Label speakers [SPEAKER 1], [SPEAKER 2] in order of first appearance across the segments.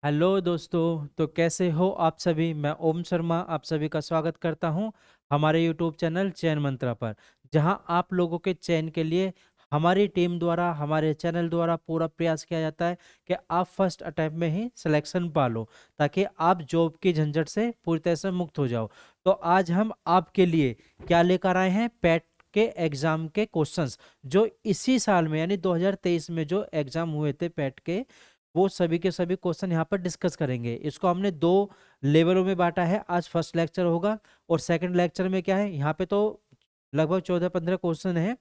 [SPEAKER 1] Hello दोस्तों, तो कैसे हो आप सभी। मैं ओम शर्मा आप सभी का स्वागत करता हूं हमारे यूट्यूब चैनल चयन मंत्रा पर, जहां आप लोगों के चयन के लिए हमारी टीम द्वारा हमारे चैनल द्वारा पूरा प्रयास किया जाता है कि आप फर्स्ट अटेम्प्ट में ही सिलेक्शन पा लो, ताकि आप जॉब की झंझट से पूरी तरह से मुक्त हो जाओ। तो आज हम आपके लिए क्या लेकर आए हैं, पैट के एग्जाम के क्वेश्चंस, जो इसी साल में यानी 2023 में जो एग्जाम हुए थे पैट के, वो सभी के सभी क्वेश्चन यहाँ पर डिस्कस करेंगे। इसको हमने दो लेवलों में बांटा है। आज फर्स्ट लेक्चर होगा और सेकंड लेक्चर में क्या है, यहाँ पे तो लगभग 14-15 क्वेश्चन हैं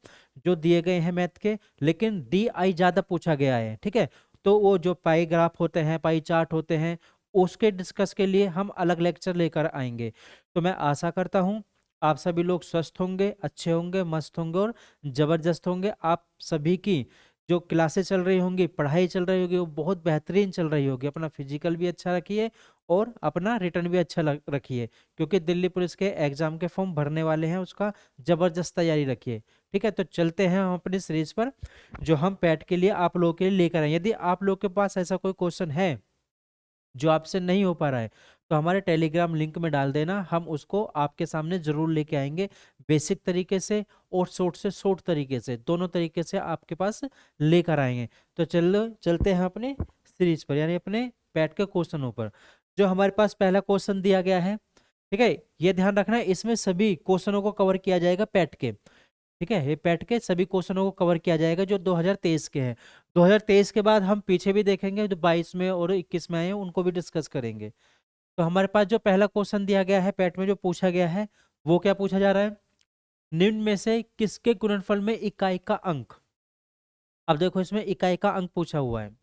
[SPEAKER 1] जो दिए गए हैं मैथ के, लेकिन डी आई ज्यादा पूछा गया है। ठीक है, तो वो जो पाई ग्राफ होते हैं, पाई चार्ट होते हैं, उसके डिस्कस के लिए हम अलग लेक्चर लेकर आएंगे। तो मैं आशा करता हूँ आप सभी लोग स्वस्थ होंगे, अच्छे होंगे, मस्त होंगे और जबरदस्त होंगे। आप सभी की जो क्लासेस चल रही होंगी, पढ़ाई चल रही होगी, वो बहुत बेहतरीन चल रही होगी। अपना फिजिकल भी अच्छा रखिए और अपना रिटर्न भी अच्छा रखिए, क्योंकि दिल्ली पुलिस के एग्जाम के फॉर्म भरने वाले हैं, उसका जबरदस्त तैयारी रखिए। ठीक है, तो चलते हैं हम अपनी सीरीज पर, जो हम पैट के लिए आप लोगों के लिए लेकर आए। यदि आप लोग के पास ऐसा कोई क्वेश्चन है जो आपसे नहीं हो पा रहा है, तो हमारे टेलीग्राम लिंक में डाल देना, हम उसको आपके सामने जरूर लेके आएंगे, बेसिक तरीके से और शॉर्ट से शॉर्ट तरीके से, दोनों तरीके से आपके पास लेकर आएंगे। तो चलते हैं अपने सीरीज पर, यानी अपने पैट के क्वेश्चनों पर। जो हमारे पास पहला क्वेश्चन दिया गया है, ठीक है, ये ध्यान रखना है, इसमें सभी क्वेश्चनों को कवर किया जाएगा पैट के। ठीक है, ये पैट के सभी क्वेश्चनों को कवर किया जाएगा जो 2023 के हैं। 2023 के बाद हम पीछे भी देखेंगे, जो 22 में और 21 में आए हैं उनको भी डिस्कस करेंगे। तो हमारे पास जो पहला क्वेश्चन दिया गया है पैट में, जो पूछा गया है, वो क्या पूछा जा रहा है, निम्न में से किसके गुणनफल में इकाई का अंक। अब देखो, इसमें इकाई का अंक पूछा हुआ है।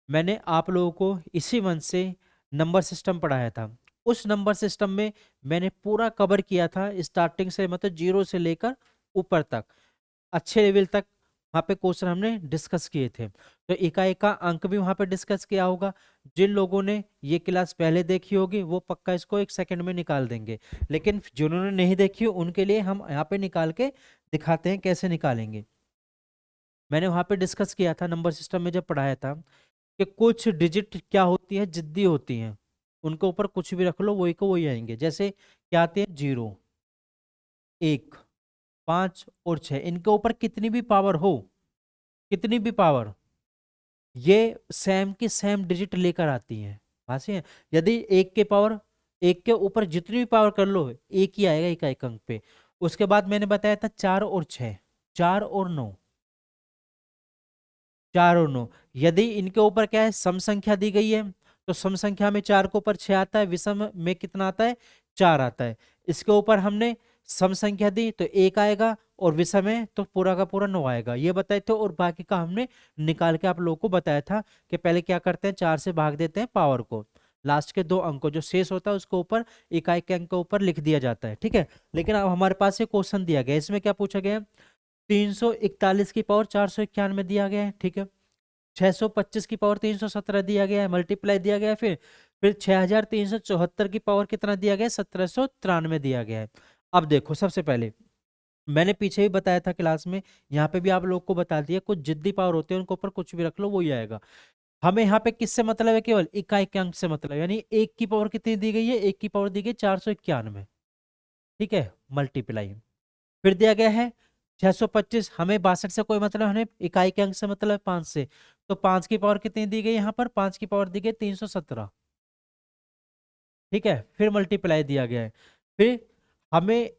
[SPEAKER 1] मैंने आप लोगों को इसी मंथ से नंबर सिस्टम पढ़ाया था। उस नंबर सिस्टम में मैंने पूरा कवर किया था, स्टार्टिंग से, मतलब जीरो से लेकर ऊपर तक, अच्छे लेवल तक वहाँ पे क्वेश्चन हमने डिस्कस किए थे। तो इकाई का अंक भी वहाँ पे डिस्कस किया होगा। जिन लोगों ने ये क्लास पहले देखी होगी वो पक्का इसको एक सेकंड में निकाल देंगे, लेकिन जिन्होंने नहीं देखी उनके लिए हम यहाँ पे निकाल के दिखाते हैं कैसे निकालेंगे। मैंने वहाँ पे डिस्कस किया था नंबर सिस्टम में जब पढ़ाया था, कि कुछ डिजिट क्या होती है, जिद्दी होती हैं, उनके ऊपर कुछ भी रख लो वही को वही आएंगे। जैसे क्या आते हैं, 0, 1, 5 और 6, इनके ऊपर कितनी भी पावर हो, कितनी भी पावर, ये सेम की सेम डिजिट लेकर आती हैं। बात सही है। यदि एक के पावर, एक के ऊपर जितनी भी पावर कर लो, एक ही आएगा इकाई अंक पे। उसके बाद मैंने बताया था 4 और 6, 4 और 9, 4 और 9। यदि इनके ऊपर क्या है, सम संख्या दी गई है, तो सम संख्या में 4 के ऊपर 6 आता है, विषम में कितना आता है, 4 आता है। इसके ऊपर हमने सम संख्या दी तो 1 आएगा, और विषम है तो पूरा का पूरा 9 आएगा, ये बताए थे। और बाकी का हमने निकाल के आप लोगों को बताया था कि पहले क्या करते हैं, 4 से भाग देते हैं पावर को, लास्ट के 2 अंक को जो शेष होता है उसको ऊपर इकाई के अंक के ऊपर लिख दिया जाता है। ठीक है, लेकिन अब हमारे पास ये क्वेश्चन दिया गया है, इसमें क्या पूछा गया है, 341 की पावर 491 दिया गया है। ठीक है, 625 की पावर 317 दिया गया है, मल्टीप्लाई दिया गया है, फिर 6374 की पावर कितना दिया गया है, 1793 दिया गया है। अब देखो, सबसे पहले मैंने पीछे भी बताया था क्लास में, यहाँ पे भी आप लोग को बता दिया, कुछ जिद्दी पावर होते हैं उनके ऊपर कुछ भी रख लो वही आएगा। हमें यहाँ पे किससे मतलब है, केवल इकाई के अंक से मतलब, यानी एक की पावर कितनी दी गई है, एक की पावर दी गई 491। ठीक है, मल्टीप्लाई, फिर दिया गया है 625, हमें 62 से कोई मतलब, हमें इकाई के अंक से मतलब है 5 से, तो 5 की पावर कितनी दी गई, यहाँ पर 5 की पावर दी गई 317। ठीक है, फिर मल्टीप्लाई दिया गया है, फिर हमें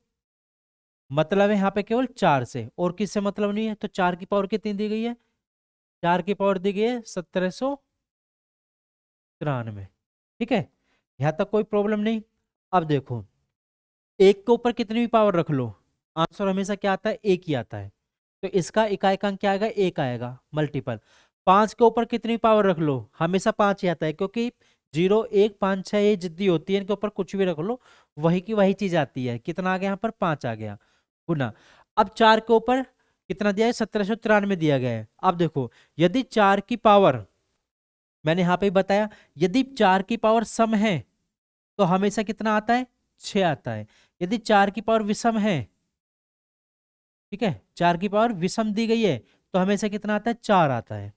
[SPEAKER 1] मतलब है यहाँ पे केवल 4 से, और किससे मतलब नहीं है, तो 4 की पावर कितनी दी गई है, 4 की पावर दी गई है 1793। ठीक है, यहाँ तक कोई प्रॉब्लम नहीं। अब देखो, एक के ऊपर कितनी भी पावर रख लो, आंसर हमेशा क्या आता है, एक ही आता है। तो इसका इकाई का अंक क्या आएगा, एक आएगा, मल्टीपल। 5 के ऊपर कितनी पावर रख लो, हमेशा 5 ही आता है, क्योंकि 0, 1, 5, 6 ये जिद्दी होती है, इनके ऊपर कुछ भी रख लो वही की वही चीज आती है। कितना आ गया यहाँ पर, 5 आ गया, गुना। अब 4 के ऊपर कितना दिया है, 1793 दिया गया है। अब देखो, यदि 4 की पावर, मैंने यहाँ पे ही बताया, यदि 4 की पावर सम है तो हमेशा कितना आता है, 6 आता है। यदि 4 की पावर विषम है, ठीक है, 4 की पावर विषम दी गई है, तो हमेशा कितना आता है, 4 आता है,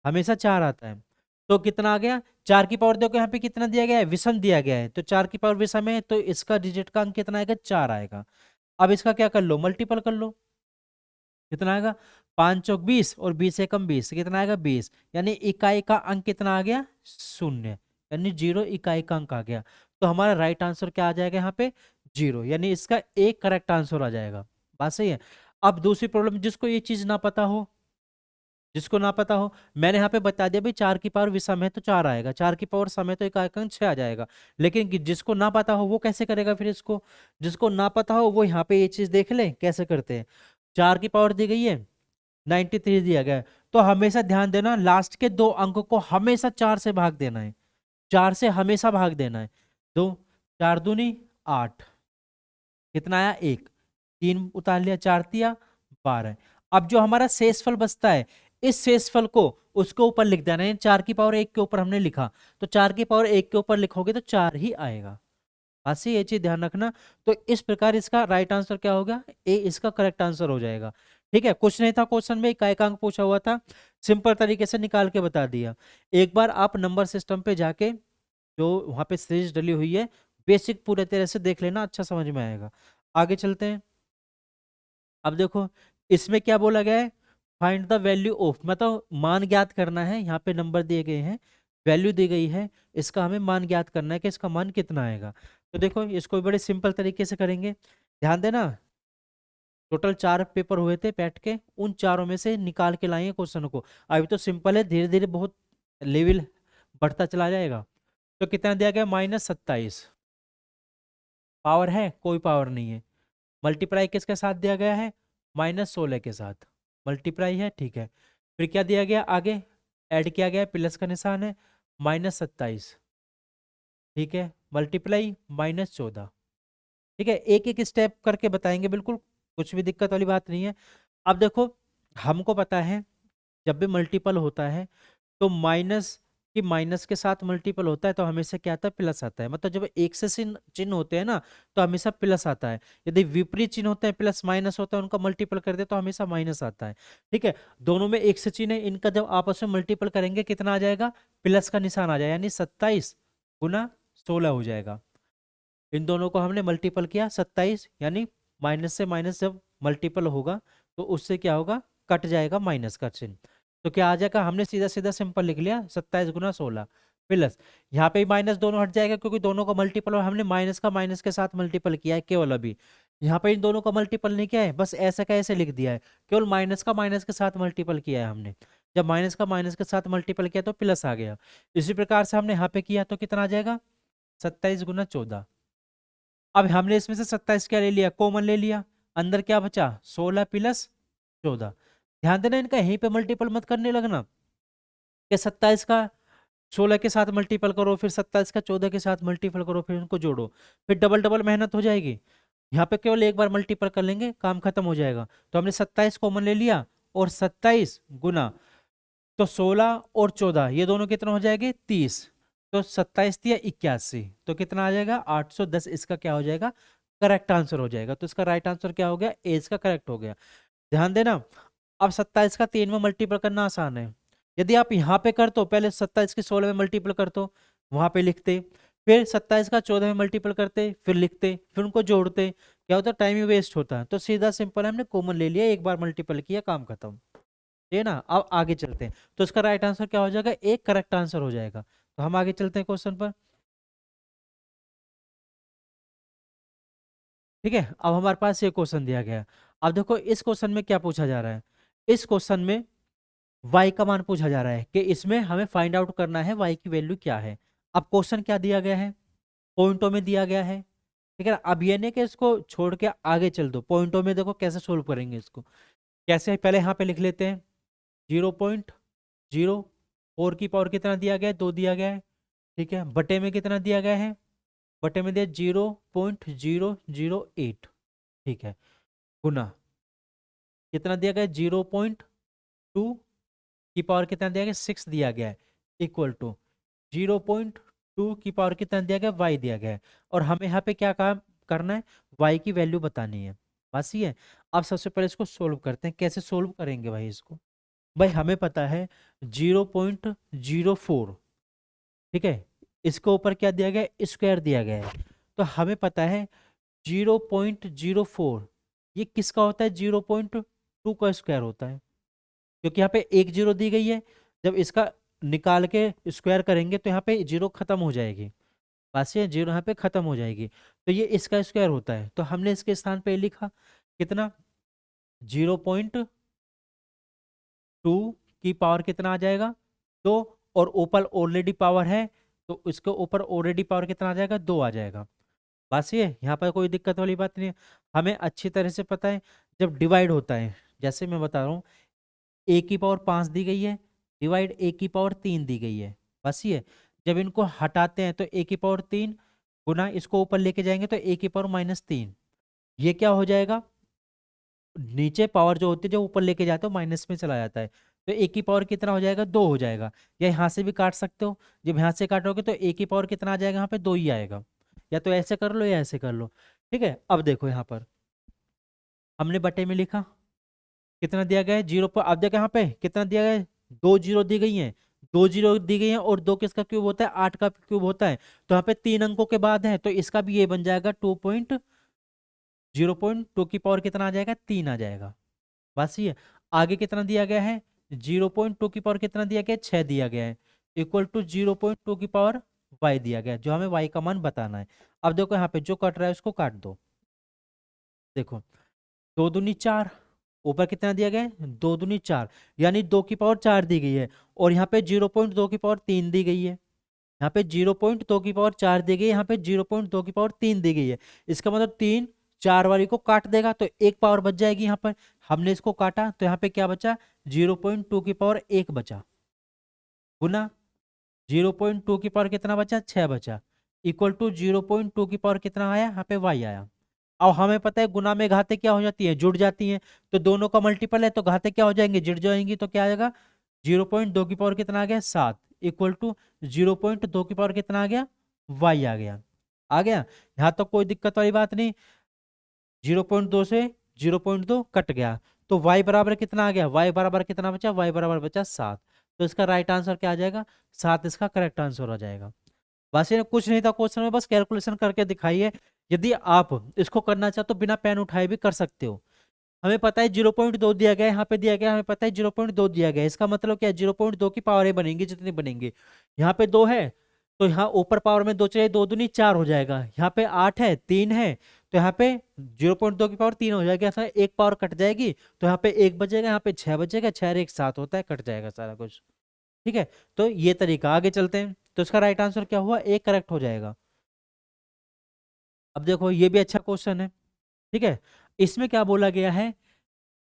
[SPEAKER 1] हमेशा 4 आता है। तो कितना आ गया, 4 की पावर देखो यहाँ पे कितना दिया गया है, विषम दिया गया है, तो 4 की पावर विषम है तो इसका डिजिट का अंक कितना आएगा, 4 आएगा। अब इसका क्या कर लो, मल्टीपल कर लो, कितना आएगा, 5 चौक 20 और 20 एकम 20, कितना आएगा 20, यानी इकाई का अंक कितना आ गया, शून्य, यानी 0 इकाई का अंक आ गया। तो हमारा राइट आंसर क्या आ जाएगा यहाँ पे, 0, यानी इसका एक करेक्ट आंसर आ जाएगा। बात सही है। अब दूसरी प्रॉब्लम, जिसको ये चीज ना पता हो, जिसको ना पता हो, मैंने यहाँ पे बता दिया भाई 4 की पावर विषम है तो 4 आएगा, 4 की पावर सम है तो इकाई का अंक 6 आ जाएगा। लेकिन जिसको ना पता हो वो कैसे करेगा फिर इसको, जिसको ना पता हो वो यहाँ पे ये चीज देख ले कैसे करते हैं। 4 की पावर दी गई है, 93 दिया गया है, तो हमेशा ध्यान देना लास्ट के दो अंक को हमेशा 4 से भाग देना है, 4 से हमेशा भाग देना है। दो, 4 दूनी 8, कितना आया 1, 3 उतार लिया, 4 तिया 12। अब जो हमारा शेषफल बचता है, इस शेषफल को उसके ऊपर लिख देना है, 4 की पावर 1 के ऊपर हमने लिखा, तो 4 की पावर 1 के ऊपर लिखोगे तो 4 ही आएगा। बस ये चीज ध्यान रखना। तो इस प्रकार इसका राइट आंसर क्या होगा, ए इसका करेक्ट आंसर हो जाएगा। ठीक है, कुछ नहीं था क्वेश्चन में, इकाई का अंक पूछा हुआ था, सिंपल तरीके से निकाल के बता दिया। एक बार आप नंबर सिस्टम पे जाके जो वहां पे सीरीज डली हुई है, बेसिक पूरे तरह से देख लेना, अच्छा समझ में आएगा। आगे चलते हैं। अब देखो इसमें क्या बोला गया है, फाइंड द वैल्यू ऑफ, मतलब मान ज्ञात करना है, यहाँ पे नंबर दिए गए हैं, वैल्यू दी गई है, इसका हमें मान ज्ञात करना है कि इसका मान कितना आएगा। तो देखो इसको भी बड़े सिंपल तरीके से करेंगे, ध्यान देना। टोटल 4 पेपर हुए थे बैठ के, उन चारों में से निकाल के लाएंगे क्वेश्चन को। अभी तो सिंपल है, धीरे धीरे बहुत लेवल बढ़ता चला जाएगा। तो कितना दिया गया, -27, पावर है, कोई पावर नहीं है, मल्टीप्लाई किसके साथ दिया गया है, -16 के साथ, मल्टीप्लाई है, ठीक है। फिर क्या दिया गया आगे, ऐड किया गया, प्लस का निशान है, -27, ठीक है, मल्टीप्लाई -14, ठीक है। एक एक स्टेप करके बताएंगे, बिल्कुल कुछ भी दिक्कत वाली बात नहीं है। अब देखो हमको पता है जब भी मल्टीपल होता है तो माइनस के साथ मल्टीपल होता है तो हमेशा क्या आता है, प्लस आता है। मतलब जब एक से चिन्ह होते हैं ना तो हमेशा प्लस आता है, यदि विपरीत चिन्ह होते हैं प्लस माइनस होता है, उनका मल्टीपल कर दे तो हमेशा माइनस आता है। ठीक है, दोनों में एक से चिन्ह है, इनका जब आपस में मल्टीपल करेंगे कितना आ जाएगा, प्लस का निशान आ जाएगा, यानी 27 × 16 हो जाएगा। इन दोनों को हमने मल्टीपल किया 27, यानी माइनस से माइनस जब मल्टीपल होगा तो उससे क्या होगा, कट जाएगा माइनस का चिन्ह। तो क्या आ जाएगा, हमने सीधा सीधा सिंपल लिख लिया 27 × 16 प्लस, यहाँ पे माइनस दोनों हट जाएगा क्योंकि दोनों का मल्टीपल, और हमने माइनस का माइनस के साथ मल्टीपल किया है केवल अभी, यहाँ पे इन दोनों का मल्टीपल नहीं किया है, बस ऐसा का ऐसे लिख दिया है, केवल माइनस का माइनस के साथ मल्टीपल किया है हमने। जब माइनस का माइनस के साथ मल्टीपल किया तो प्लस आ गया। इसी प्रकार से हमने यहाँ पे किया तो कितना आ जाएगा, 27 × 14। अब हमने इसमें से 27 क्या ले लिया, कॉमन ले लिया, अंदर क्या बचा, 16 + 14। ध्यान देना इनका यहीं पे मल्टीपल मत करने लगना कि 27 का 16 के साथ मल्टीपल करो, फिर 27 का 14 के साथ मल्टीपल करो, फिर उनको जोड़ो, फिर डबल डबल मेहनत हो जाएगी। यहाँ पे केवल एक बार मल्टीपल कर लेंगे, काम खत्म हो जाएगा। तो हमने 27 कॉमन ले लिया, और 27 गुना, तो 16 और 14 ये दोनों कितना हो जाएंगे, 30, तो 27 × 81, तो कितना आ जाएगा, 810, इसका क्या हो जाएगा, करेक्ट आंसर हो जाएगा। तो इसका राइट आंसर क्या हो गया, ए इसका करेक्ट हो गया। ध्यान देना, अब 27 का 3 में मल्टीपल करना आसान है। यदि आप यहाँ पे कर तो पहले 27 के 16 में मल्टीपल कर तो वहां पे लिखते, फिर 27 का 14 में मल्टीपल करते, फिर लिखते, फिर उनको जोड़ते, क्या होता है, टाइम ही वेस्ट होता है। तो सीधा सिंपल हमने कॉमन ले लिया, एक बार मल्टीपल किया, काम खत्म, ये ना। अब आगे चलते हैं, तो इसका राइट आंसर क्या हो जाएगा, एक करेक्ट आंसर हो जाएगा। तो हम आगे चलते हैं क्वेश्चन पर। ठीक है, अब हमारे पास ये क्वेश्चन दिया गया है। अब देखो इस क्वेश्चन में क्या पूछा जा रहा है, इस क्वेश्चन में y का मान पूछा जा रहा है कि इसमें हमें फाइंड आउट करना है y की वैल्यू क्या है। अब क्वेश्चन क्या दिया गया है, पॉइंटों में दिया गया है। ठीक है ना, अब ये नहीं कि इसको छोड़ के आगे चल दो, पॉइंटों में देखो कैसे सोल्व करेंगे इसको, कैसे पहले यहाँ पे लिख लेते हैं, 0.04 की पावर कितना दिया गया है, 2 दिया गया है। ठीक है, बटे में कितना दिया गया है, बटे में दिया 0.008, ठीक है, गुना कितना दिया गया है, 0.2 की पावर कितना दिया गया, 6 दिया गया है, इक्वल टू 0.2 की पावर कितना दिया गया, y दिया गया है। और हमें यहाँ पे क्या काम करना है, y की वैल्यू बतानी है, बस ये है। अब सबसे पहले इसको सोल्व करते हैं, कैसे सोल्व करेंगे भाई इसको, भाई हमें पता है 0.04, ठीक है, इसके ऊपर क्या दिया गया है, स्क्वायर दिया गया है। तो हमें पता है 0.04 ये किसका होता है, 0.2 का स्क्वायर होता है, क्योंकि यहाँ पे एक जीरो दी गई है। जब इसका निकाल के स्क्वायर करेंगे तो यहाँ पे जीरो खत्म हो जाएगी, पास से जीरो यहाँ पे खत्म हो जाएगी, तो ये इसका स्क्वायर होता है। तो हमने इसके स्थान पे लिखा कितना, 0.2 की पावर कितना आ जाएगा, 2, और ऊपर ऑलरेडी पावर है तो इसके ऊपर ऑलरेडी पावर कितना आ जाएगा, 2 आ जाएगा। बस ये यहाँ पर कोई दिक्कत वाली बात नहीं है। हमें अच्छी तरह से पता है जब डिवाइड होता है, जैसे मैं बता रहा हूँ ए की पावर 5 दी गई है, डिवाइड ए की पावर 3 दी गई है, बस ये जब इनको हटाते हैं तो ए की पावर 3 गुना इसको ऊपर लेके जाएंगे तो ए की पावर -3, ये क्या हो जाएगा, नीचे पावर जो होती है जो ऊपर लेके जाते हो माइनस में चला जाता है, तो ए की पावर कितना हो जाएगा, 2 हो जाएगा। या यहाँ से भी काट सकते हो, जब यहाँ से काटोगे तो ए की पावर कितना आ जाएगा, यहाँ पे 2 ही आएगा। या तो ऐसे कर लो या ऐसे कर लो, ठीक है। अब देखो यहाँ पर हमने बटे में लिखा कितना दिया गया है, 0 पर, अब देखो यहाँ पे कितना दिया गया है, 2 जीरो दी गई है, 2 जीरो दी गई है, और 2 किसका क्यूब होता है, 8 का क्यूब होता है। तो यहाँ पे 3 अंकों के बाद है तो इसका भी ये बन जाएगा 0.2 की पावर कितना आ जाएगा, 3 आ जाएगा। बस ये आगे कितना दिया गया है, 0.2 की पावर कितना दिया गया है, 6 दिया गया है, इक्वल टू 0.2 की पावर y दिया गया है, जो हमें y का मान बताना है। अब देखो यहाँ पे जो कट रहा है उसको काट दो, देखो 2 दूनी 4, ऊपर कितना दिया गया है, 2 दूनी 4, यानी 2 की पावर 4 दी गई है, और यहाँ पे 0.2 की पावर 3 दी गई है। यहाँ पे 0.2 की पावर 4 दी गई है, यहाँ पे 0.2 की पावर 3 दी गई है। इसका मतलब 3 4 वाली को काट देगा तो एक पावर बच जाएगी। यहाँ पर हमने इसको काटा तो यहाँ पे क्या बचा, 0.2 की पावर 1 बचा, गुना 0.2 की पावर कितना बचा, 6 बचा, इक्वल टू 0.2 की पावर कितना आया, यहाँ पे y आया। अब हमें पता है गुना में घातें क्या हो जाती है, जुड़ जाती हैं, तो दोनों का मल्टीपल है तो घातें क्या हो जाएंगी, जुड़ जाएंगी, तो क्या आएगा, 0.2 की पावर कितना आ गया, 7, इक्वल टू 0.2 की पावर कितना आ गया, y आ गया। आ गया, यहाँ तक कोई दिक्कत वाली बात नहीं। 0.2 से 0.2 कट गया तो y बराबर कितना आ गया, y बराबर कितना बचा, y बराबर बचा 7। तो इसका राइट आंसर क्या आ जाएगा, 7 इसका करेक्ट आंसर आ जाएगा। बस ये कुछ नहीं था क्वेश्चन में, बस कैलकुलेशन करके दिखाइए। यदि आप इसको करना चाहो तो बिना पेन उठाए भी कर सकते हो। हमें पता है 0.2 दिया गया है, यहाँ पे दिया गया है, हमें पता है 0.2 दिया गया है, इसका मतलब क्या है, 0.2 की पावर बनेंगी जितनी बनेंगी। यहाँ पे 2 है तो यहाँ ऊपर पावर में 2 चाहिए, 2 दूनी 4 हो जाएगा। यहाँ पे 8 है, 3 है, तो यहाँ पे 0.2 की पावर 3 हो जाएगा, ऐसा एक पावर कट जाएगी तो यहाँ पे 1 बचेगा, यहाँ पे 6 बचेगा, 6 और 1 7 होता है, कट जाएगा सारा कुछ, ठीक है। तो ये तरीका, आगे चलते हैं। तो इसका राइट आंसर क्या हुआ, एक करेक्ट हो जाएगा। अब देखो ये भी अच्छा क्वेश्चन है, ठीक है। इसमें क्या बोला गया है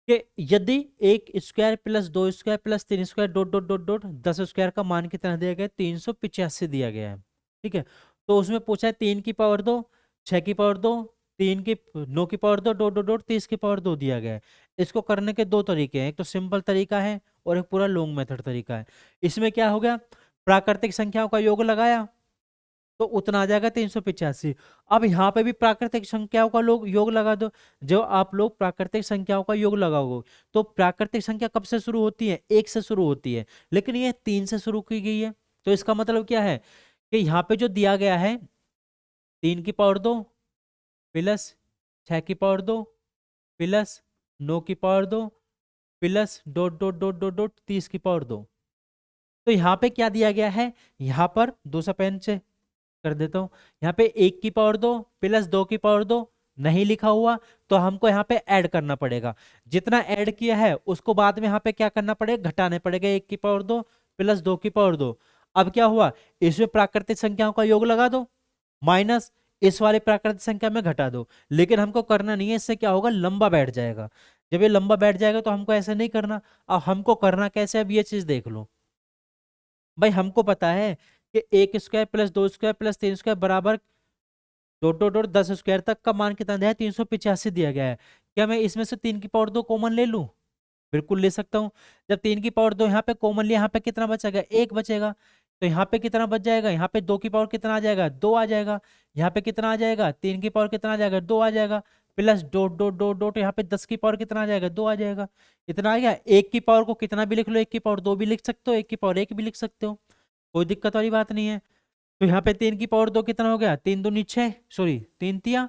[SPEAKER 1] कि यदि एक square plus 2 square plus 3 square dot dot dot dot 10 square का मान कितना दिया गया है, 385 दिया गया है, ठीक है। तो उसमें पूछा है 3 की पावर 2, 6 की पावर 2, 3 की 9 की पावर 2 डॉट डॉट डॉट 30 की पावर 2 दिया गया है। इसको करने के दो तरीके हैं, एक तो सिंपल तरीका है और एक पूरा लॉन्ग मेथड तरीका है। इसमें क्या हो गया, प्राकृतिक संख्याओं का योग लगाया तो उतना आ जाएगा 385। अब यहाँ पे भी प्राकृतिक संख्याओं का लोग योग लगा दो। जो आप लोग प्राकृतिक संख्याओं का योग लगाओगे तो प्राकृतिक संख्या कब से शुरू होती है, 1 से शुरू होती है, लेकिन ये 3 से शुरू की गई है। तो इसका मतलब क्या है कि यहाँ पे जो दिया गया है 3 की पावर 2 प्लस 6 की पावर 2 प्लस 9 की power 2 plus dot dot dot dot dot 30 की पावर 2। तो यहाँ पे क्या दिया गया है, यहाँ पर 2 से पेन से कर देता हूं, यहाँ पे 1 की पावर 2 प्लस 2 की पावर 2 नहीं लिखा हुआ, तो हमको यहाँ पे ऐड करना पड़ेगा। जितना ऐड किया है उसको बाद में यहाँ पे क्या करना पड़ेगा, घटाने पड़ेगा। 1 की पावर 2 प्लस 2 की पावर 2। अब क्या हुआ, इसमें प्राकृतिक संख्याओं का योग लगा दो, माइनस इस वाले प्राकृतिक संख्या में घटा दो। लेकिन हमको करना नहीं है, इससे क्या होगा, लंबा बैठ जाएगा। जब ये लंबा बैठ जाएगा तो हमको ऐसे नहीं करना। अब हमको करना कैसे, अब ये चीज देख लो भाई। हमको पता है कि 1 square plus 2 square plus 3 square बराबर डॉट डॉट डॉट 10 स्क्वायर तक का मान कितना दिया है, 385 दिया गया है। क्या मैं इसमें से 3 की पावर 2 कॉमन ले लूं, बिल्कुल ले सकता हूं। जब 3 की पावर 2 यहाँ पे कॉमन लिया, यहाँ पे कितना बचेगा, 1 बचेगा। तो यहाँ पे कितना बच जाएगा, यहाँ पे 2 की पावर कितना आ जाएगा, 2 आ जाएगा। यहाँ पे कितना आ जाएगा, 3 की पावर कितना आ जाएगा, 2 आ जाएगा। Plus dot dot dot dot, यहाँ पे 10 की पावर कितना आ जाएगा, 2 आ जाएगा। इतना आ गया। एक की पावर को कितना भी लिख लो, एक की पावर 2 भी लिख सकते हो, एक की पावर 1 भी लिख सकते हो, कोई दिक्कत वाली बात नहीं है। तो यहाँ पे 3 की पावर 2 कितना हो गया, 3 दूनी 6, सॉरी 3 तिया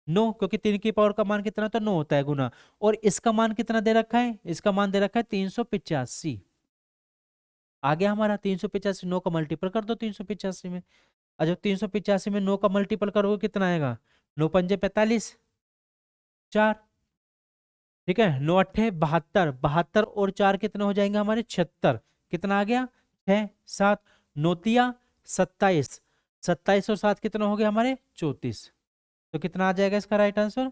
[SPEAKER 1] 9, क्योंकि 3 की पावर का मान कितना तो 9 होता है गुना। और इसका मान कितना दे रखा है, इसका मान दे रखा है 385। आ गया हमारा 385, 9 का मल्टीपल कर दो 385 में। अच्छा 385 में 9 का मल्टीपल करोगे कितना आएगा, 9 पंजे 45, 4। ठीक है, 9 अट्ठे 72, 72 और 4 कितने हो जाएंगे हमारे 76। कितना आ गया, 6 7, 9 तिया 27, 27 और 7 कितना हो गया हमारे 34। तो कितना आ जाएगा इसका राइट आंसर,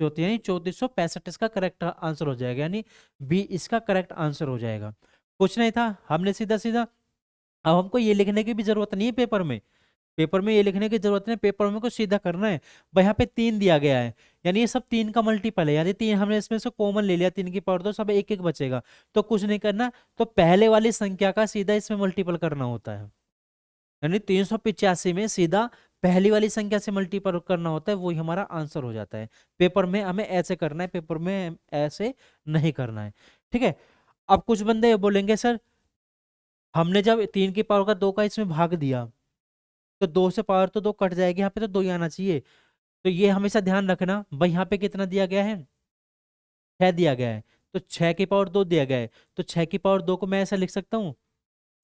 [SPEAKER 1] 34, यानी 3465 इसका करेक्ट आंसर हो जाएगा, यानी बी इसका करेक्ट आंसर हो जाएगा। कुछ नहीं था, हमने सीधा सीधा, अब हमको ये लिखने की भी जरूरत नहीं है पेपर में, पेपर में ये लिखने की जरूरत नहीं, पेपर में को सीधा करना है। भाई यहाँ पे 3 दिया गया है, यानी ये सब 3 का मल्टीपल है, यानी 3 हमने इसमें से कॉमन ले लिया, 3 की पावर 2, सब एक एक बचेगा। तो कुछ नहीं करना, तो पहले वाली संख्या का सीधा इसमें मल्टीपल करना होता है, यानी 385 में सीधा पहली वाली संख्या से मल्टीपल करना होता है, वही हमारा आंसर हो जाता है। पेपर में हमें ऐसे करना है, पेपर में ऐसे नहीं करना है। ठीक है। अब कुछ बंदे बोलेंगे सर हमने जब 3 की पावर का 2 का इसमें भाग दिया, तो 2 से पावर तो 2 कट जाएगी, यहाँ पे तो 2 ही आना चाहिए। तो ये हमेशा ध्यान रखना, भाई यहाँ पे कितना दिया गया है, 6 दिया गया है, तो 6 की पावर 2 दिया गया है, तो 6 की पावर 2 को मैं ऐसा लिख सकता हूँ,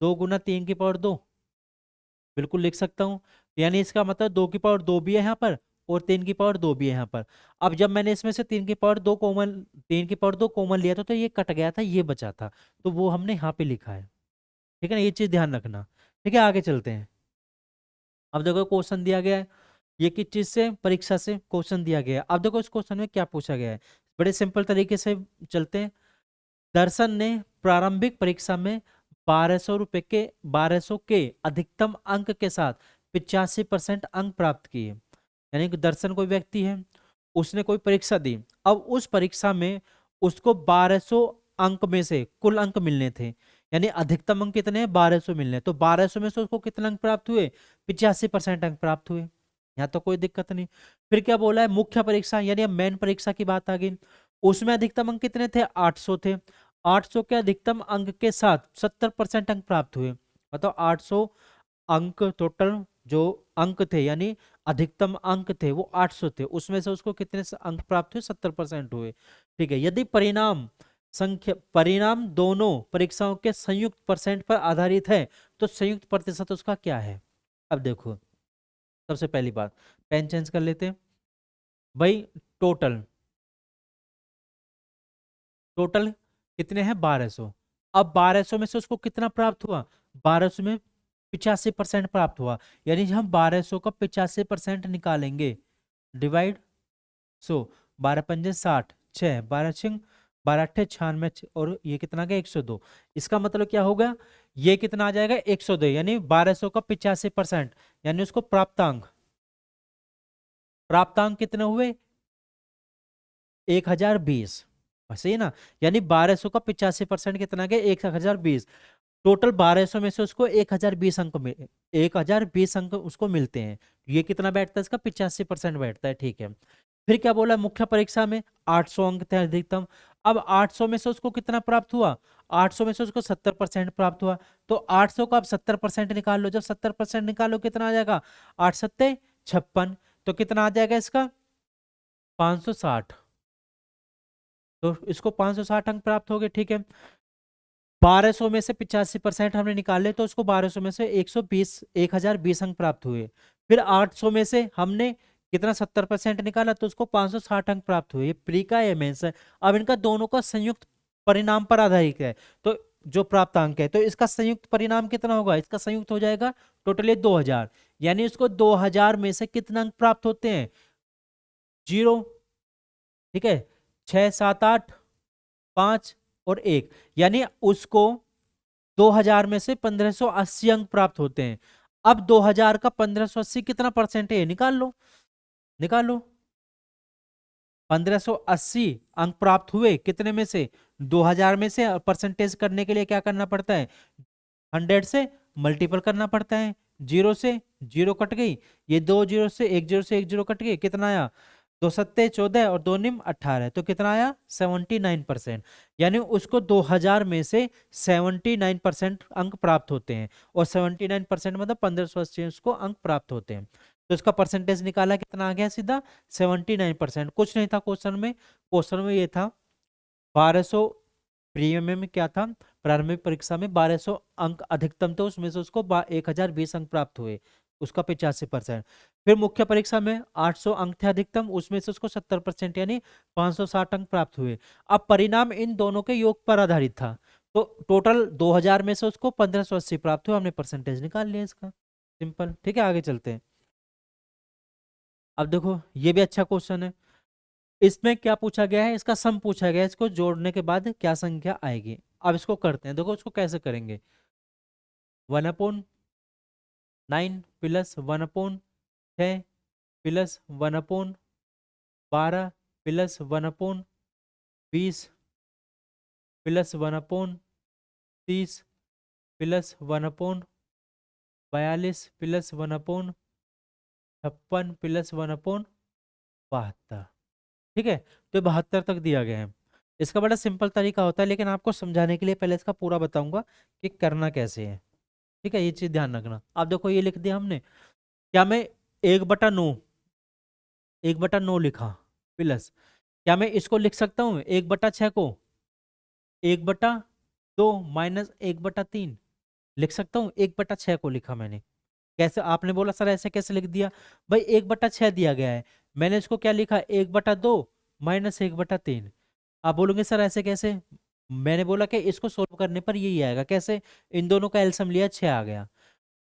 [SPEAKER 1] 2 गुना 3 की पावर 2, बिल्कुल लिख सकता हूँ। यानी इसका मतलब 2 की पावर 2 भी है यहाँ पर, और 3 की पावर 2 भी है यहाँ पर। अब जब मैंने इसमें से 3 की पावर 2 कॉमन, 3 की पावर 2 कॉमन लिया था, तो ये कट गया था, ये बचा था, तो वो हमने यहाँ पे लिखा है। ठीक है ना, ये चीज ध्यान रखना। ठीक है, आगे चलते हैं। अब देखो क्वेश्चन दिया गया है, ये किस चीज से, परीक्षा से क्वेश्चन दिया गया है। अब देखो इस क्वेश्चन में क्या पूछा गया है, बड़े सिंपल तरीके से चलते हैं। दर्शन ने प्रारंभिक परीक्षा में 1200 के अधिकतम अंक के साथ 85% अंक प्राप्त किए। यानी कि दर्शन कोई व्यक्ति है, उसने कोई परीक्षा दी, अब उस परीक्षा में उसको 1200 अंक में से कुल अंक मिलने थे, यानी अधिकतम अंक कितने हैं, 1200 मिलने, तो 1200 में से उसको कितने अंक प्राप्त हुए, 85% अंक प्राप्त हुए। यहाँ तो कोई दिक्कत नहीं। फिर क्या बोला है, मुख्य परीक्षा यानी अब मेन परीक्षा की बात आ गई, उसमें अधिकतम अंक कितने थे, 800 थे, 800 के अधिकतम अंक के साथ 70% अंक प्राप्त हुए। मतलब 800 अंक टोटल जो अंक थे, यानी अधिकतम अंक थे वो 800 थे, उसमें से उसको कितने अंक प्राप्त हुए, 70% हुए। ठीक है, यदि परिणाम दोनों परीक्षाओं के संयुक्त परसेंट पर आधारित है, तो संयुक्त प्रतिशत उसका क्या है। अब देखो, सबसे पहली बात, पेन चेंज कर लेते हैं भाई। टोटल टोटल कितने हैं, 1200। अब 1200 में से उसको कितना प्राप्त हुआ, 1200 में 85% प्राप्त हुआ, यानी हम 1200 का 85% निकालेंगे, डिवाइड 100, 12 पंजे 60, 6 12 छिंग 12 अट्ठे 96, और ये कितना आ गया 102। इसका मतलब क्या होगा, ये कितना आ जाएगा 102, यानी 1200 का 85%, यानी उसको प्राप्तांक, प्राप्तांक कितने हुए 1020, सही है ना। यानी 1200 का 85% कितना गया 1020। टोटल 1200 में से उसको 1020 अंक में 1020 अंक उसको मिलते हैं, ये कितना बैठता है इसका 85% बैठता है। ठीक है, फिर क्या बोला, मुख्य परीक्षा में 800 अंक थे अधिकतम। अब 800 में से उसको कितना प्राप्त हुआ, 800 में से उसको 70% प्राप्त हुआ, तो 800 का आप 70% निकाल लो, जब 70% निकालो कितना आ जाएगा, 8 सत्ते 56, तो कितना आ जाएगा इसका 560, तो इसको 560 अंक प्राप्त हो गए। ठीक है, 1200 में से 85% हमने निकाले, तो उसको 1200 में से 1020 अंक प्राप्त हुए। फिर 800 में से हमने कितना 70% निकाला, तो उसको 560 अंक प्राप्त हुए। ये प्री का है, मेंस है। अब इनका दोनों का संयुक्त परिणाम पर आधारित है, तो जो प्राप्तांक है, तो इसका संयुक्त परिणाम कितना होगा, इसका संयुक्त हो जाएगा टोटली 2000, यानी उसको 2000 में से कितना अंक प्राप्त होते हैं, 0। ठीक है, 6 7 8 5 और 1, यानी उसको 2000 में से 1580 अंक प्राप्त होते हैं। अब 2000 का 1580 कितना परसेंट है, निकाल लो, निकाल लो। 1580 अंक प्राप्त हुए कितने में से, 2000 में से। परसेंटेज करने के लिए क्या करना पड़ता है, 100 से मल्टीपल करना पड़ता है, 0 से 0 कट गई, ये 2 जीरो से 1 जीरो से 1 जीरो कट गई, कितना आया दो सत्ते 14 और दो निम 18, तो कितना आया 79%। यानी उसको 2000 में से 79% अंक प्राप्त होते हैं, और 79% मतलब 1580 उसको अंक प्राप्त होते हैं। तो इसका परसेंटेज निकाला, कितना आ गया सीधा 79%। कुछ नहीं था क्वेश्चन में ये था 1200, प्रीमियम में क्या था, प्रारंभिक परीक्षा में 1200 अंक अधिकतम थे, उसमें से उसको 1020 अंक प्राप्त हुए, उसका 85%। फिर मुख्य परीक्षा में 800 अंक थे अधिकतम, उसमें से उसको 70% यानी 560 अंक प्राप्त हुए। अब परिणाम इन दोनों के योग पर आधारित था, तो टोटल 2000 में से उसको 1580 प्राप्त हुआ, हमने परसेंटेज निकाल लिया इसका। सिंपल, ठीक है, आगे चलते हैं। अब देखो ये भी अच्छा क्वेश्चन है। इसमें क्या पूछा गया है, इसका सम पूछा गया है, इसको जोड़ने के बाद क्या संख्या आएगी। अब इसको करते हैं, देखो इसको कैसे करेंगे। 1/9 plus 1/6 plus 1/12 plus 1/20 plus 1/30 plus 1/42 plus 1/56 plus 1/72। ठीक है, तो 72 तक दिया गया है। इसका बड़ा सिंपल तरीका होता है, लेकिन आपको समझाने के लिए पहले इसका पूरा बताऊंगा कि करना कैसे है। ठीक है, ये चीज ध्यान रखना। अब देखो ये लिख दिया हमने, क्या मैं 1/9, 1/9 लिखा, प्लस क्या मैं इसको लिख सकता हूँ 1/6 को 1/2 माइनस 1/3 लिख सकता हूँ। 1/6 को लिखा मैंने, कैसे, आपने बोला सर ऐसे कैसे लिख दिया, भाई 1/6 दिया गया है, मैंने इसको क्या लिखा 1/2 माइनस 1/3। आप बोलोगे सर ऐसे कैसे, मैंने बोला कि इसको सोल्व करने पर यही आएगा, कैसे, इन दोनों का एलसीएम लिया 6 आ गया,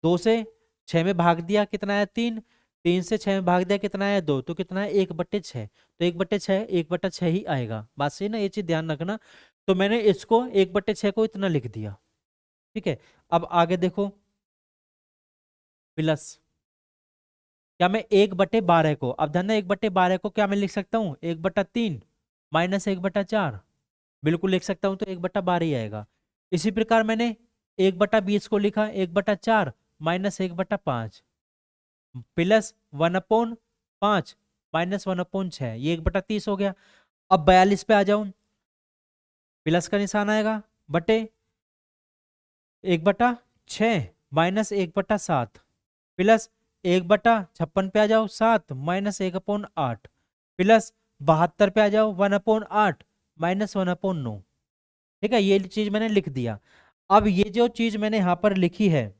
[SPEAKER 1] 2 से 6 में भाग दिया कितना आया 3, 3 से 6 में भाग दिया कितना आया 2, तो कितना है 1/6, तो 1/6 1/6 ही आएगा। बात सही ना, ये चीज ध्यान रखना। तो मैंने इसको 1/6 को इतना लिख दिया। ठीक है, अब आगे देखो, प्लस क्या मैं 1/12 को, अब ध्यान 1/12 को क्या मैं लिख सकता हूँ 1/3 माइनस 1/4, बिल्कुल लिख सकता हूँ, तो 1/12 ही आएगा। इसी प्रकार मैंने 1/20 को लिखा 1/4 माइनस 1/5 प्लस 1/5 माइनस 1/6, ये 1/30 हो गया। अब 42 पे आ जाऊं, प्लस का निशान आएगा, बटे 1/6 माइनस 1/7 प्लस 1/56 पे आ जाओ 7 माइनस 1/8 प्लस 72 पे आ जाओ 1/8 माइनस 1/9। ठीक है, ये चीज मैंने लिख दिया। अब ये जो चीज मैंने यहाँ पर लिखी है,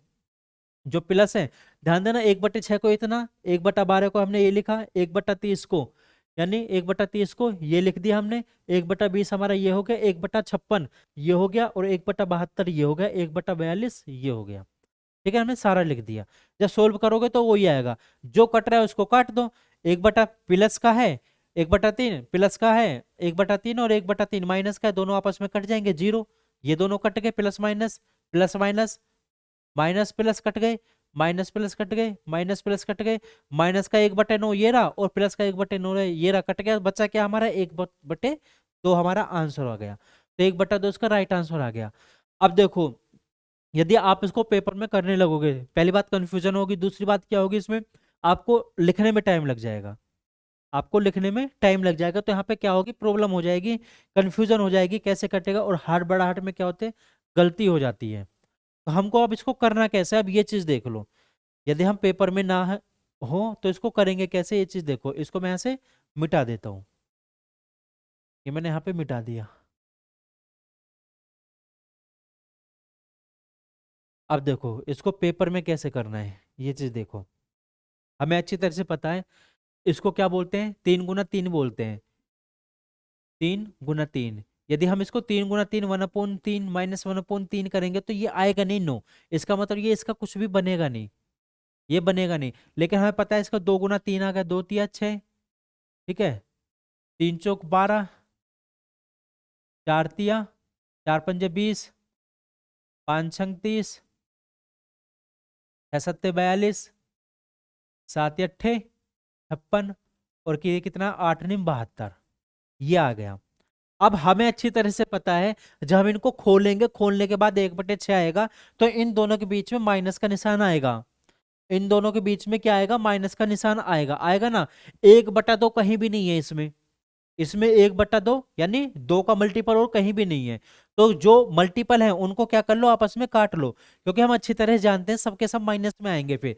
[SPEAKER 1] जो प्लस है, ध्यान देना 1/6 को इतना, 1/12 को हमने ये लिखा, 1/30 को यानी 1/30 को ये लिख दिया हमने, 1/20 हमारा ये हो गया, 1/56 ये हो गया, और 1/72 ये हो गया, 1/42 ये हो गया। ठीक है, हमने सारा लिख दिया। जब सोल्व करोगे तो वही आएगा, जो कट रहा है उसको काट दो। 1 प्लस का है, 1/3 प्लस का है, 1/3 और 1/3 माइनस का है, दोनों आपस में कट जाएंगे 0, ये दोनों कट गए, plus minus plus minus, minus plus cut गए, माइनस प्लस कट गए, माइनस प्लस कट गए, माइनस का 1/9 ये रहा, और प्लस का 1/9 ये रहा, कट गया, बचा क्या हमारा 1/2 हमारा आंसर आ गया। तो 1/2 इसका राइट आंसर आ गया। अब देखो, यदि आप इसको पेपर में करने लगोगे, पहली बात कंफ्यूजन होगी, दूसरी बात क्या होगी, इसमें आपको लिखने में टाइम लग जाएगा, आपको लिखने में टाइम लग जाएगा, तो यहाँ पे क्या होगी, प्रॉब्लम हो जाएगी, कंफ्यूजन हो जाएगी, कैसे कटेगा, और हड़बड़ाहट में क्या होते हैं, गलती हो जाती है। तो हमको अब इसको करना कैसे है, अब ये चीज देख लो। यदि हम पेपर में ना हो तो इसको करेंगे कैसे, ये चीज देखो, इसको मैं यहाँ से मिटा देता हूँ, ये मैंने यहाँ पे मिटा दिया। अब देखो इसको पेपर में कैसे करना है, ये चीज देखो, हमें अच्छी तरह से पता है, इसको क्या बोलते हैं, 3 × 3 बोलते हैं, 3 × 3। यदि हम इसको 3 × 3 1/3 माइनस 1/3 करेंगे तो ये आएगा नहीं, नो, इसका मतलब ये इसका कुछ भी बनेगा नहीं, ये बनेगा नहीं। लेकिन हमें पता है इसका 2 × 3 आ गया, 2 × 3 = 6। ठीक है, 3 × 4 = 12, 4 × 3 = 4 × 5 = 20, 5 × 30, 6 × 7 = 42, 7 × 8 = 56, और ये कितना 8 × 9 = 72, ये आ गया। अब हमें अच्छी तरह से पता है, जब हम इनको खोलेंगे, खोलने के बाद 1/6 आएगा, तो इन दोनों के बीच में माइनस का निशान आएगा, इन दोनों के बीच में क्या आएगा, माइनस का निशान आएगा, आएगा ना। 1/2 कहीं भी नहीं है इसमें, इसमें 1/2 यानी 2 का मल्टीपल और कहीं भी नहीं है। तो जो मल्टीपल है उनको क्या कर लो, आपस में काट लो, क्योंकि हम अच्छी तरह जानते हैं सबके सब माइनस में आएंगे। फिर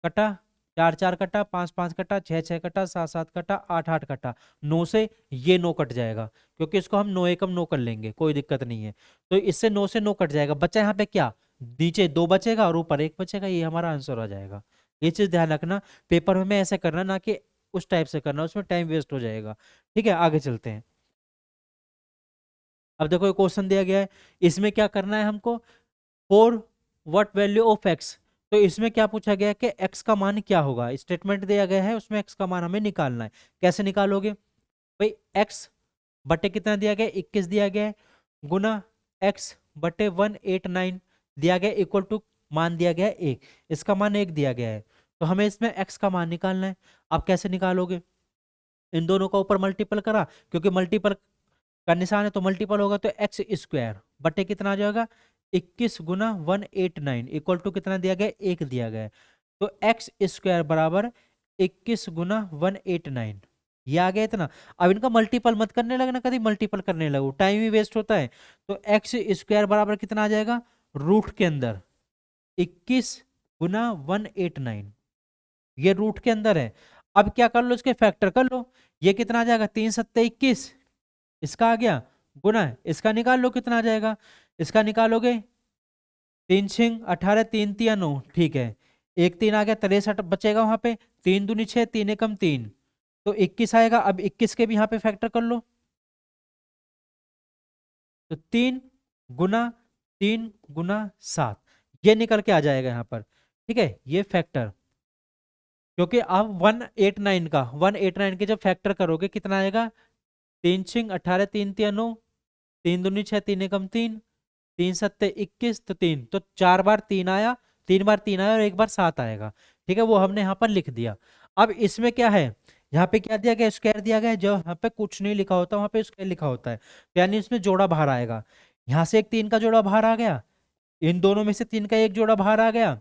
[SPEAKER 1] कटा, 4 4 कटा, 5 5 कटा, 6 6 कटा, 7 7 कटा, 8 8 कटा, 9 से ये 9 कट जाएगा, क्योंकि इसको हम 9 एकम 9 कर लेंगे, कोई दिक्कत नहीं है। तो इससे 9 से 9 कट जाएगा, बचा यहाँ पे क्या, नीचे 2 बचेगा और ऊपर 1 बचेगा, ये हमारा आंसर आ जाएगा। ये चीज ध्यान रखना, पेपर में ऐसे करना ना कि उस टाइप से करना, उसमें टाइम वेस्ट हो जाएगा। ठीक है, आगे चलते हैं। अब देखो ये क्वेश्चन दिया गया है, इसमें क्या करना है हमको, for what value of x. तो इसमें क्या पूछा गया है कि एक्स का मान क्या होगा, स्टेटमेंट दिया गया है, उसमें एक्स का मान हमें निकालना है। कैसे निकालोगे भाई, एक्स बटे कितना दिया गया है, 21 दिया गया है, गुना एक्स बटे 189 दिया गया, इक्वल टू मान दिया गया है 1, इसका मान 1 दिया गया है। तो हमें इसमें एक्स का मान निकालना है। आप कैसे निकालोगे, इन दोनों का ऊपर मल्टीपल करा, क्योंकि मल्टीपल का निशान है तो मल्टीपल होगा, तो एक्स स्क्वायर बटे कितना आ जाएगा, 21 गुना 189 इक्वल टू कितना दिया गया, 1 दिया गया है। तो एक्स स्क्वायर बराबर 21 गुना 189, ये आ गया इतना। अब इनका मल्टीपल मत करने लगना, कभी मल्टीपल करने लगो टाइम ही वेस्ट होता है। तो एक्स स्क्वायर बराबर कितना आ जाएगा, रूट के अंदर 21 गुना 189, ये रूट के अंदर है। अब क्या कर लो, इसके फैक्टर कर लो, ये कितना आ जाएगा, 3 सत्ते 21, इसका आ गया, गुना है इसका, निकाल लो कितना आ जाएगा, इसका निकालोगे 3 छिंग 18, 3 तिया 9, ठीक है, एक 3 आ गया, 63 बचेगा वहां पे, 3 दूनी 6, 3 एकम 3, तो 21 आएगा। अब 21 के भी यहाँ पे फैक्टर कर लो, तो 3 गुना 3 गुना 7, ये निकल के आ जाएगा यहाँ पर। ठीक है, ये फैक्टर, क्योंकि आप 189 का 189 के जब फैक्टर करोगे कितना आएगा, 3 छिंग 18, 3 तिया 9, 3 दूनी 6, 3 एकम 3, 3 सत्ते 21, तो 3, तो 4 बार 3 आया, 3 बार 3 आया और 1 बार 7 आएगा। ठीक है, वो हमने यहाँ पर लिख दिया। अब इसमें क्या है, यहाँ पे क्या दिया गया, स्क्वायर दिया गया है, जो यहाँ पे कुछ नहीं लिखा होता वहां पे स्क्वायर लिखा होता है, तो यानी इसमें जोड़ा बाहर आएगा। यहाँ से एक 3 का जोड़ा बाहर आ गया, इन दोनों में से 3 का एक जोड़ा बाहर आ गया,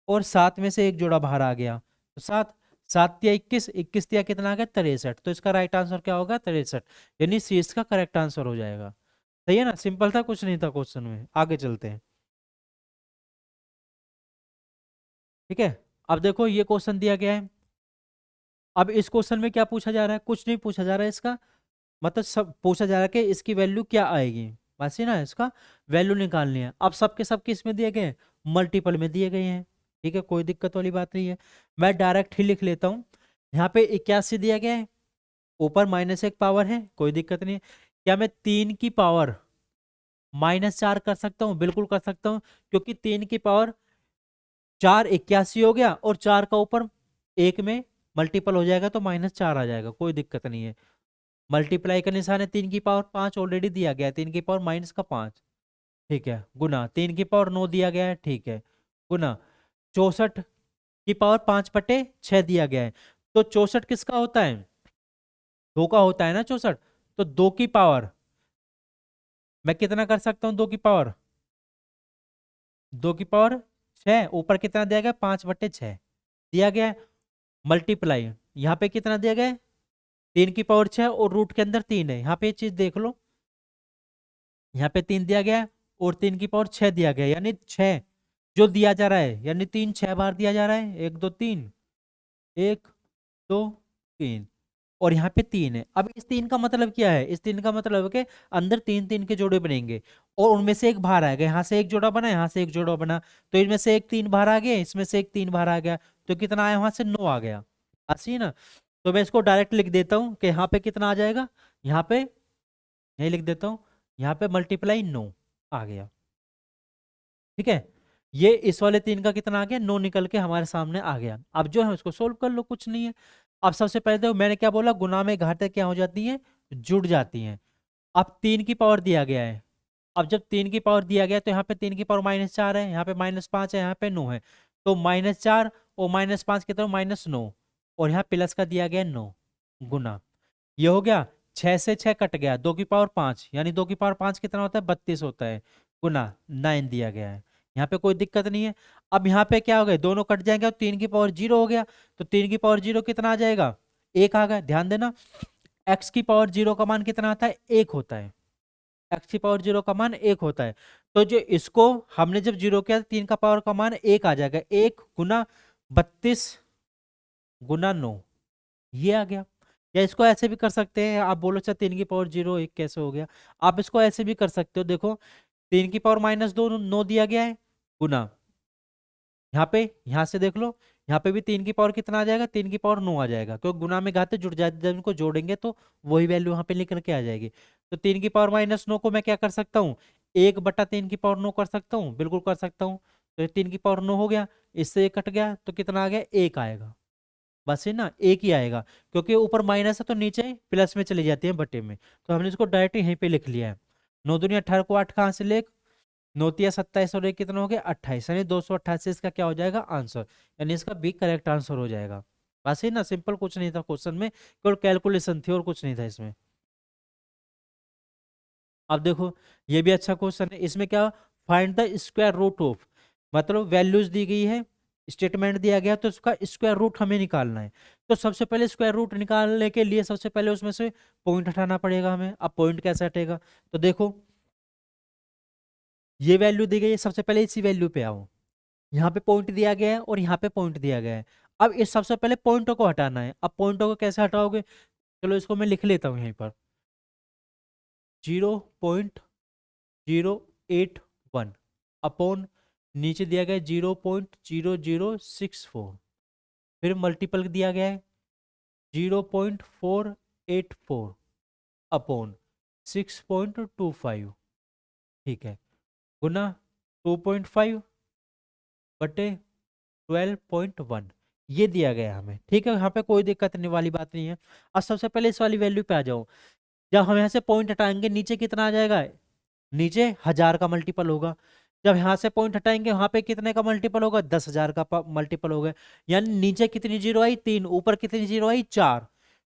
[SPEAKER 1] और 7 में से एक जोड़ा बाहर आ गया, तो 7 7 तिया 21, 21 तिया कितना आ गया, 63, तो इसका राइट आंसर क्या होगा, 63, यानी सी इसका करेक्ट आंसर हो जाएगा। सही है ना, सिंपल था, कुछ नहीं था क्वेश्चन में। आगे चलते हैं। ठीक है, अब देखो ये क्वेश्चन दिया गया है। अब इस क्वेश्चन में क्या पूछा जा रहा है, कुछ नहीं पूछा जा रहा है इसका, मतलब सब पूछा जा रहा है कि इसकी वैल्यू क्या आएगी, बस ही ना, इसका वैल्यू निकालनी है। अब सबके सब किस में दिए गए हैं, मल्टीपल में दिए गए हैं। ठीक है, कोई दिक्कत वाली बात नहीं है, मैं डायरेक्ट ही लिख लेता हूँ। यहाँ पे 81 दिया गया है, ऊपर -1 पावर है, कोई दिक्कत नहीं है। क्या मैं 3 की पावर -4 कर सकता हूँ, बिल्कुल कर सकता हूँ, क्योंकि 3 की पावर 4 81 हो गया, और 4 का ऊपर 1 में मल्टीपल हो जाएगा तो -4 आ जाएगा, कोई दिक्कत नहीं है। मल्टीप्लाई का निशान है, 3 की पावर 5 ऑलरेडी दिया गया है, 3 की पावर -5, ठीक है, गुना 3 की पावर 9 दिया गया है, ठीक है, गुना 64 की पावर 5/6 दिया गया है। तो 64 किसका होता है, 2 का होता है ना 64, तो 2 की पावर मैं कितना कर सकता हूँ, 2 की पावर 6, ऊपर कितना दिया गया, 5/6 दिया गया है, मल्टीप्लाई यहाँ पे कितना दिया गया है, 3 की पावर 6, और रूट के अंदर 3 है, यहाँ पे ये चीज देख लो, यहाँ पे 3 दिया गया है और 3 की पावर 6 दिया गया है, यानी 6 जो दिया जा रहा है, यानी 3 6 बार दिया जा रहा है, 1 2 3, 1 2 3, और यहाँ पे 3 है। अब इस 3 का मतलब क्या है, इस 3 का मतलब है कि अंदर 3 3 के जोड़े बनेंगे, और उनमें से एक बाहर आएगा, यहाँ से एक जोड़ा बना, यहाँ से एक जोड़ा बना, तो इनमें से एक 3 बाहर आ गया, इसमें से एक 3 बाहर आ गया, तो कितना आया, वहां से 9 आ गया, ऐसी ना। तो मैं इसको डायरेक्ट लिख देता हूँ कि यहाँ पे कितना आ जाएगा, यहाँ पे यही लिख देता हूँ, यहाँ पे मल्टीप्लाई 9 आ गया। ठीक है, ये इस वाले 3 का कितना आ गया, 9 निकल के हमारे सामने आ गया। अब जो है उसको सोल्व कर लो, कुछ नहीं है। अब सबसे पहले तो मैंने क्या बोला, गुना में घाटे क्या हो जाती हैं, जुड़ जाती हैं। अब 3 की पावर दिया गया है, अब जब 3 की पावर दिया गया तो यहाँ पे 3 की पावर -4 है, यहाँ पे -5 है, यहाँ पे 9 है, तो -4 और -5 की तरफ -9, और यहाँ प्लस का दिया गया 9, गुना, ये हो गया, 6 से 6 कट गया, 2 की पावर 5, यानी 2 की पावर 5 कितना होता है, 32 होता है, गुना 9 दिया गया है। यहाँ पे कोई दिक्कत नहीं है। अब यहाँ पे क्या हो गया, दोनों कट जाएंगे और 3 की पावर 0 हो गया, तो 3 की पावर 0 कितना आ जाएगा, 1 आ गया। ध्यान देना, x की पावर 0 का मान कितना आता है, 1 होता है। x की पावर 0 का मान 1 होता है। तो जो इसको हमने जब 0 किया, 3 का पावर का मान 1 आ जाएगा। 1 गुना 32 गुना 9, ये आ गया। या इसको ऐसे भी कर सकते हैं, आप बोलो अच्छा 3 की पावर 0 1 कैसे हो गया। आप इसको ऐसे भी कर सकते हो, देखो 3 की पावर -2 9 दिया गया है, गुना यहाँ पे, यहाँ से देख लो, यहाँ पे भी 3 की पावर कितना आ जाएगा, 3 की पावर 9 आ जाएगा, क्योंकि गुना में घाते जुड़ जाते, जब इनको जोड़ेंगे तो वही वैल्यू यहाँ पे निकल के आ जाएगी। तो 3 की पावर -9 को मैं क्या कर सकता हूँ, 1/3 की पावर 9 कर सकता हूँ, बिल्कुल कर सकता हूँ। तो 3 की पावर 9 हो गया, इससे 1 कट गया तो कितना आ गया, 1 आएगा। बस है ना, 1 ही आएगा, क्योंकि ऊपर माइनस है तो नीचे प्लस में चली जाती है बटे में। तो हमने इसको डायरेक्ट यहीं पे लिख लिया है। 9 दूनी 18 को 8 कहाँ से ले, 9 तिया 27 और 1 कितना हो गया, 28, यानी 288 इसका क्या हो जाएगा आंसर, यानी इसका बी करेक्ट आंसर हो जाएगा। बस है ना, सिंपल, कुछ नहीं था क्वेश्चन में, केवल कैलकुलेशन थी और कुछ नहीं था इसमें। अब देखो, ये भी अच्छा क्वेश्चन है। इसमें क्या, find the square root of, मतलब वैल्यूज दी गई है, स्टेटमेंट दिया गया, तो उसका स्क्वायर रूट हमें निकालना है। तो सबसे पहले स्क्वायर रूट निकालने के लिए सबसे पहले उसमें से पॉइंट हटाना पड़ेगा हमें। अब पॉइंट कैसे हटेगा, तो देखो ये वैल्यू दी गई है, सबसे पहले इसी वैल्यू पे आओ, यहाँ पे पॉइंट दिया गया है और यहाँ पे पॉइंट दिया गया है। अब इस सबसे पहले पॉइंटों को हटाना है। अब पॉइंटों को कैसे हटाओगे, चलो इसको मैं लिख लेता हूँ यहीं पर, 0.081 अपॉन, नीचे दिया गया है 0.0064, फिर मल्टीपल दिया गया है 0.484 अपॉन 6.25, ठीक है, गुना 2.5 बटे 12.1, ये दिया गया है हमें, ठीक है। यहाँ पे कोई दिक्कत नहीं वाली बात नहीं है। अब सबसे पहले इस वाली वैल्यू पे आ जाओ। जब हम यहाँ से पॉइंट हटाएंगे नीचे कितना आ जाएगा, नीचे 1000 का मल्टीपल होगा। जब यहाँ से पॉइंट हटाएंगे वहां पे कितने का मल्टीपल होगा, 10,000 का मल्टीपल होगा। यानी नीचे कितनी जीरो आई, 3, ऊपर कितनी जीरो आई, 4।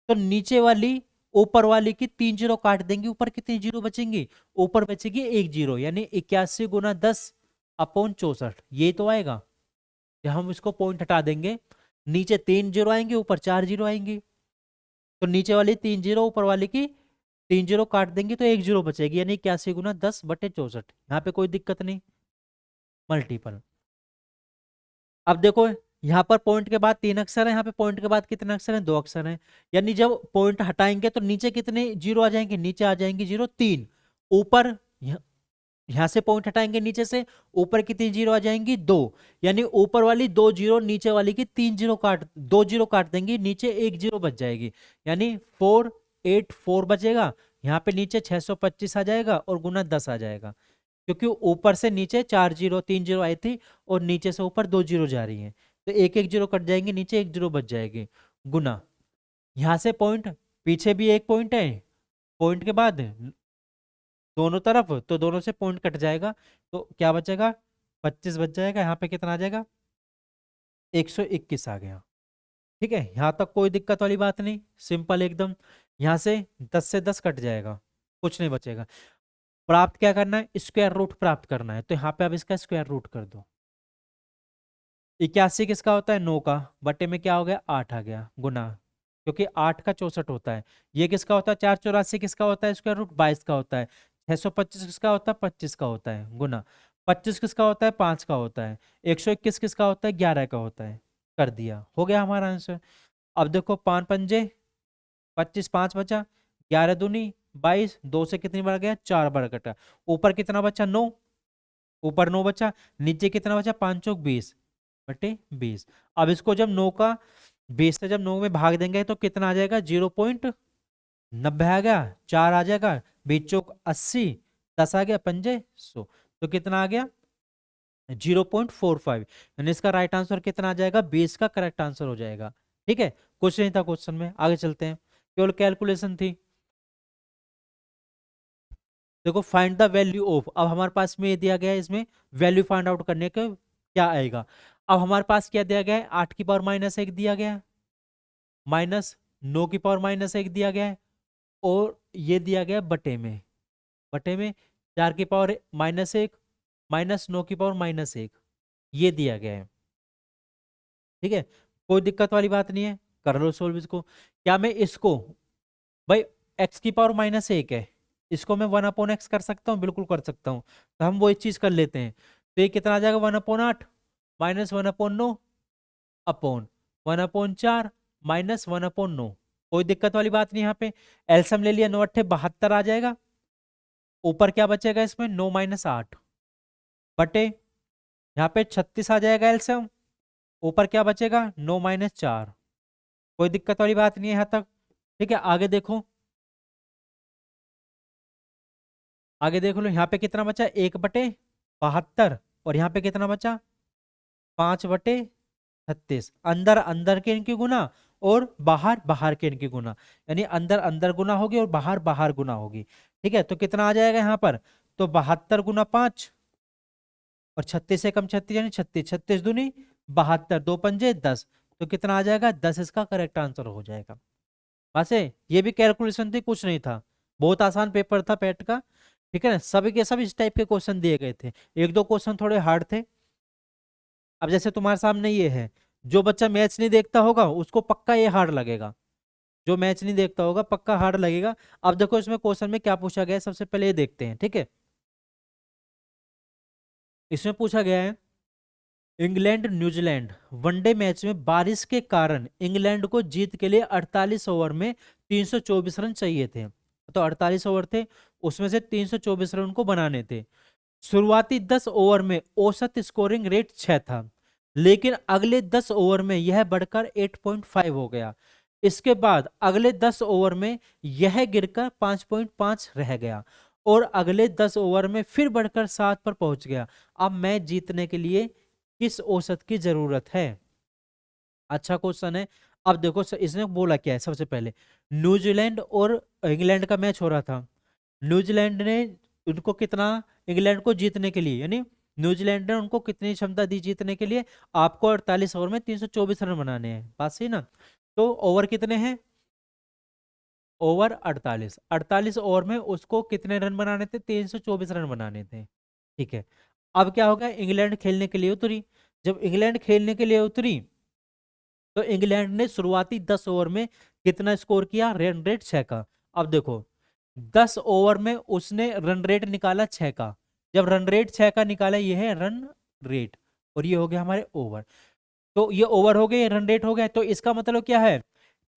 [SPEAKER 1] तो नीचे वाली ऊपर वाली की 3 जीरो काट देंगे, ऊपर कितनी जीरो बचेंगी, ऊपर बचेगी 1 जीरो, यानी 81 गुना 10 अपॉन 64, ये तो आएगा। जब हम इसको पॉइंट हटा देंगे, नीचे 3 जीरो आएंगे, ऊपर 4 जीरो आएंगे। तो नीचे वाली 3 जीरो, ऊपर वाली की 3 जीरो काट देंगे तो 1 जीरो बचेगी, यानी 81 गुना 10 बटे 64। यहाँ पे कोई दिक्कत नहीं, मल्टीपल। अब देखो, यहाँ पर पॉइंट के बाद 3 अक्षर है, यहाँ पे पॉइंट के बाद कितने अक्षर हैं, 2 अक्षर हैं। यानी जब पॉइंट हटाएंगे तो नीचे कितने जीरो आ जाएंगे, नीचे आ जाएंगे जीरो 3। ऊपर यहाँ से पॉइंट हटाएंगे नीचे से, ऊपर कितनी जीरो आ जाएंगी, 2। यानी ऊपर वाली 2 जीरो, नीचे वाली की 3 जीरो काट, 2 जीरो काट देंगे, नीचे 1 जीरो बच जाएगी, यानी 484 बचेगा। यहाँ पे नीचे 625 आ जाएगा और गुना 10 आ जाएगा, क्योंकि ऊपर से नीचे 4 जीरो 3 जीरो आई थी और नीचे से ऊपर 2 जीरो जा रही है, तो एक एक जीरो कट जाएंगे, नीचे 1 जीरो बच जाएगी, गुना यहाँ से पॉइंट, पीछे भी एक पॉइंट है, पॉइंट के बाद दोनों तरफ, तो दोनों से पॉइंट कट जाएगा, तो क्या बचेगा, 25 बच जाएगा। यहाँ पे कितना आ जाएगा, 121 आ गया। ठीक है, यहाँ तक कोई दिक्कत वाली बात नहीं, सिंपल एकदम। यहाँ से 10 से 10 कट जाएगा, कुछ नहीं बचेगा। प्राप्त क्या करना है, स्क्वायर रूट प्राप्त करना है, तो यहाँ पे अब इसका स्क्वायर रूट कर दो। 81 किसका होता है, 9 का, बटे में क्या हो गया, 8 आ गया, गुना, क्योंकि 8 का 64 होता है। ये किसका होता है, 484 किसका होता है, स्क्वायर रूट 22 का होता है। 625 किसका होता है, 25 का होता है, गुना 25 किसका होता है, 5 का होता है। 121 किसका होता है, 11 का होता है। कर दिया, हो गया हमारा आंसर। अब देखो, 5 पंजे 25, 5 बचा, 11 दूनी 22, 2 से कितनी बार गया, 4 बार कटा। ऊपर कितना बचा, 9, ऊपर 9 बचा, नीचे कितना बचा, 5 चौक 20 बटे 20। अब इसको जब 9 का 20 से जब 9 में भाग देंगे तो कितना आ जाएगा, 0.90 आ गया, 4 आ जाएगा, 20 चौक 80, 10 आ गया, पंजे 100, तो कितना आ गया, 0.45। यानी इसका राइट आंसर कितना आ जाएगा, 20 का करेक्ट आंसर हो जाएगा। ठीक है, कुछ नहीं था क्वेश्चन में, आगे चलते हैं, केवल कैलकुलेशन थी। देखो, फाइंड द वैल्यू ऑफ, अब हमारे पास में ये दिया गया है, इसमें वैल्यू फाइंड आउट करने का क्या आएगा। अब हमारे पास क्या दिया गया है, 8 की पावर -1 दिया गया है, -9 की पावर -1 दिया गया है, और ये दिया गया है बटे में, बटे में 4 की पावर -1 -9 की पावर -1 ये दिया गया है। ठीक है, कोई दिक्कत वाली बात नहीं है, कर लो सोल्व इसको। क्या मैं इसको, भाई x की पावर -1 है, इसको मैं 1/x कर सकता हूँ, बिल्कुल कर सकता हूँ। तो हम वो एक चीज कर लेते हैं। तो ये कितना आ जाएगा, 1/8 -1/9 अपॉन 1/4 -1/9। कोई दिक्कत वाली बात नहीं यहाँ पे। एलसीएम ले लिया, 9 × 8 = 72 आ जाएगा। ऊपर क्या बचेगा इसमें, 9 - 8 बटे, यहाँ पे 36 आ जाएगा एलसीएम। ऊपर क्या बचेगा, 9 - 4। कोई दिक्कत वाली बात नहीं है यहाँ तक। ठीक है, आगे देखो, आगे देख लो, यहाँ पे कितना बचा, 1/72। और यहाँ पे कितना बचा, 5/36। अंदर अंदर के इनकी गुना, और बाहर बाहर के इनकी गुना, यानी अंदर अंदर गुना होगी और बाहर बाहर गुना होगी। ठीक है, तो कितना आ जाएगा यहाँ पर, तो 72 × 5, और 36 से कम 36 यानी 36, 36 दूनी 72, 2 × 5 = 10। तो कितना आ जाएगा, 10 इसका करेक्ट आंसर हो जाएगा। बस है, ये भी कैलकुलेशन थी, कुछ नहीं था, बहुत आसान पेपर था पेट का। ठीक है ना, सभी के सब इस टाइप के क्वेश्चन दिए गए थे, एक दो क्वेश्चन थोड़े हार्ड थे। अब जैसे तुम्हारे सामने ये है, जो बच्चा मैच नहीं देखता होगा उसको पक्का ये हार्ड लगेगा, जो मैच नहीं देखता होगा पक्का हार्ड लगेगा। अब देखो इसमें क्वेश्चन में क्या पूछा गया है, सबसे पहले ये देखते हैं। ठीक है, इसमें पूछा गया है, इंग्लैंड न्यूजीलैंड वनडे मैच में बारिश के कारण इंग्लैंड को जीत के लिए 48 ओवर में 324 रन चाहिए थे। तो 48 ओवर थे, उसमें से 324 रन को बनाने थे। शुरुआती 10 ओवर में औसत स्कोरिंग रेट 6 था, लेकिन अगले 10 ओवर में यह बढ़कर 8.5 हो गया। इसके बाद अगले 10 ओवर में यह गिरकर 5.5 रह गया, और अगले 10 ओवर में फिर बढ़कर 7 पर पहुंच गया। अब मैच जीतने के लिए किस औसत की जरूरत है। अच्छा क्वेश्चन है। अब देखो इसने बोला क्या है, सबसे पहले न्यूजीलैंड और इंग्लैंड का मैच हो रहा था। न्यूजीलैंड ने उनको कितना, इंग्लैंड को जीतने के लिए, यानी न्यूजीलैंड ने उनको कितनी क्षमता दी जीतने के लिए, आपको 48 ओवर में 324 रन बनाने हैं, बात सही ना। तो ओवर कितने हैं, ओवर 48, 48 ओवर में उसको कितने रन बनाने थे, 324 रन बनाने थे। ठीक है, अब क्या होगा, इंग्लैंड खेलने के लिए उतरी। जब इंग्लैंड खेलने के लिए उतरी, तो इंग्लैंड ने शुरुआती 10 ओवर में कितना स्कोर किया, रन रेट 6 का। अब देखो 10 ओवर में उसने रन रेट निकाला 6 का। जब रन रेट 6 का निकाला, ये है रन रेट, और ये हो गया हमारे ओवर। तो ये ओवर हो गए, ये रन रेट हो गया। तो इसका मतलब क्या है,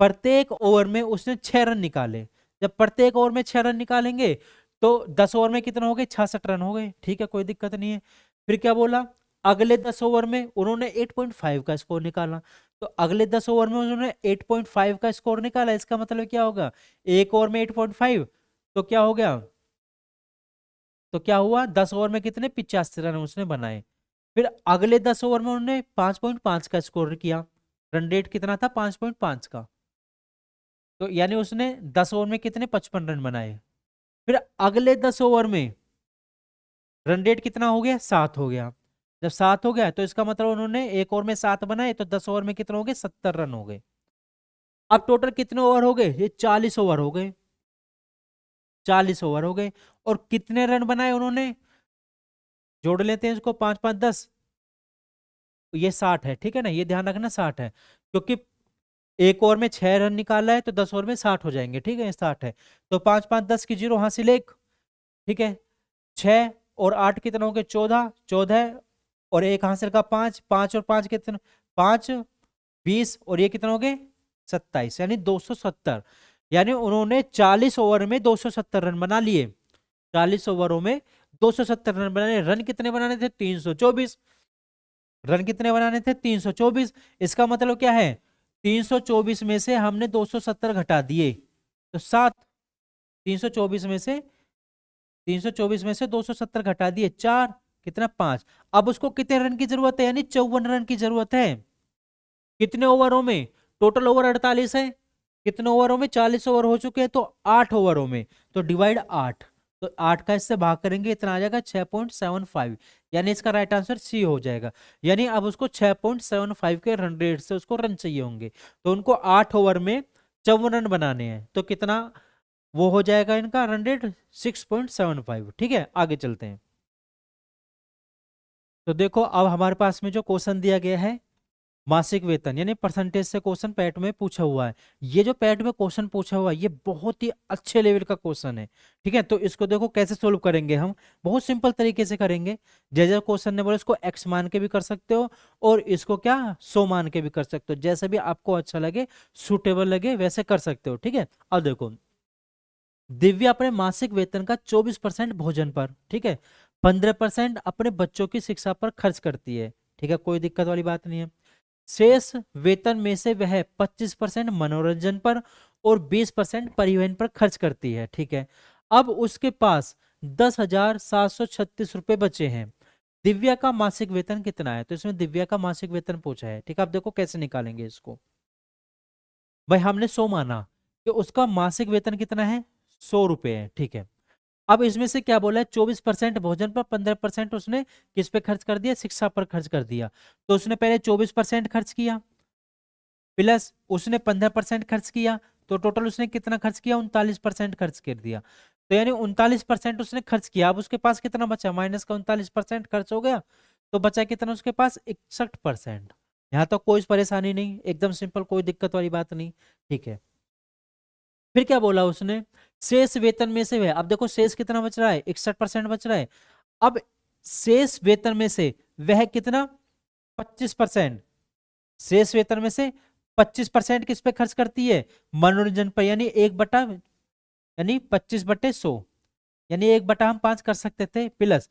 [SPEAKER 1] प्रत्येक ओवर में उसने 6 रन निकाले। जब प्रत्येक ओवर में 6 रन निकालेंगे, तो 10 ओवर में कितना हो गए, 66 रन हो गए। ठीक है, कोई दिक्कत नहीं है। फिर क्या बोला, अगले 10 ओवर में उन्होंने 8.5 का स्कोर निकाला। तो अगले 10 ओवर में उन्होंने 8.5 का स्कोर निकाला, इसका मतलब क्या होगा, एक ओवर में 8.5, तो क्या हो गया, तो क्या हुआ, 10 ओवर में कितने, 85 रन उसने बनाए। फिर अगले 10 ओवर में उन्होंने 5.5 का स्कोर किया, रन रेट कितना था, 5.5 का। तो यानी उसने 10 ओवर में कितने, 55 रन बनाए। फिर अगले 10 ओवर में रन रेट कितना हो गया, 7 हो गया। जब 7 हो गया, तो इसका मतलब उन्होंने एक ओवर में 7 बनाए, तो 10 ओवर में कितने हो गए, 70 रन हो गए। अब टोटल कितने ओवर हो गए, ये 40 ओवर हो गए, 40 ओवर हो गए। और कितने रन बनाए उन्होंने, जोड़ लेते हैं इसको, 5 5 10, ये 60 है। ठीक है ना, ये ध्यान रखना 60 है, क्योंकि एक ओवर में 6 रन निकाला है, तो 10 ओवर में 60 हो जाएंगे। ठीक है, 60 है, तो 5 5 10 की जीरो हासिल एक। ठीक है, 6 और 8 कितना हो गए, 14, 14, और एक हासिल का 5, 5 और 5 कितना, 5 20, और ये कितना हो गए, 27, यानी 270। यानी उन्होंने 40 ओवर में 270 रन बना लिए। 40 ओवरों में 270 रन बनाने, रन कितने बनाने थे, 324। रन कितने बनाने थे, 324। इसका मतलब क्या है, 324 में से हमने 270 घटा दिए, तो 7। 324 में से 324 में से 270 घटा दिए, 4, कितना, 5। अब उसको कितने रन की जरूरत है, यानी 54 रन की जरूरत है। कितने ओवरों में, टोटल ओवर 48 है, कितने ओवरों में, 40 ओवर हो चुके हैं, तो 8 ओवरों में, तो डिवाइड 8, तो 8 का इससे भाग करेंगे, इतना आ जाएगा 6.75, यानी इसका राइट आंसर सी हो जाएगा। यानी अब उसको 6.75 के रन रेट से उसको रन चाहिए होंगे, तो उनको 8 ओवर में 54 रन बनाने हैं, तो कितना वो हो जाएगा इनका रन रेट, 6.75। ठीक है, आगे चलते हैं। तो देखो अब हमारे पास में जो क्वेश्चन दिया गया है मासिक वेतन यानी परसेंटेज से क्वेश्चन पैट में पूछा हुआ है। ये जो पैट में क्वेश्चन पूछा हुआ है ये बहुत ही अच्छे लेवल का क्वेश्चन है। ठीक है, तो इसको देखो कैसे सोल्व करेंगे हम। बहुत सिंपल तरीके से करेंगे। जैसे क्वेश्चन ने बोला इसको एक्स मान के भी कर सकते हो और इसको क्या 100 मान के भी कर सकते हो, जैसे भी आपको अच्छा लगे, सुटेबल लगे वैसे कर सकते हो। ठीक है, अब देखो दिव्या अपने मासिक वेतन का 24% भोजन पर, ठीक है, 15% अपने बच्चों की शिक्षा पर खर्च करती है। ठीक है, कोई दिक्कत वाली बात नहीं है। शेष वेतन में से वह 25% मनोरंजन पर और 20% परिवहन पर खर्च करती है। ठीक है, अब उसके पास 10,736 रुपए बचे हैं। दिव्या का मासिक वेतन कितना है? तो इसमें दिव्या का मासिक वेतन पूछा है। ठीक है, आप देखो कैसे निकालेंगे इसको। भाई हमने 100 माना कि उसका मासिक वेतन कितना है, 100 रुपए है। ठीक है, अब इसमें से क्या बोला है, 24% भोजन पर, 15% उसने किस पे खर्च कर दिया, शिक्षा पर खर्च कर दिया। तो उसने पहले 24% खर्च किया प्लस उसने 15% खर्च किया, तो टोटल उसने कितना खर्च किया, 39% खर्च कर दिया। तो यानी 39% उसने खर्च किया। अब उसके पास कितना बचा, माइनस का 39% खर्च हो गया, तो बचा कितना उसके पास, 61%। यहाँ तो कोई परेशानी नहीं, एकदम सिंपल, कोई दिक्कत वाली बात नहीं। ठीक है, फिर क्या बोला उसने, शेष वेतन में से वह, अब देखो शेष कितना बच रहा है, 61% बच रहा है। अब शेष वेतन में से वह कितना, 25%, शेष वेतन में से 25% किस पे खर्च करती है, मनोरंजन पर, यानी 1 बटा, यानी 25/100, यानी 1/5 कर सकते थे, प्लस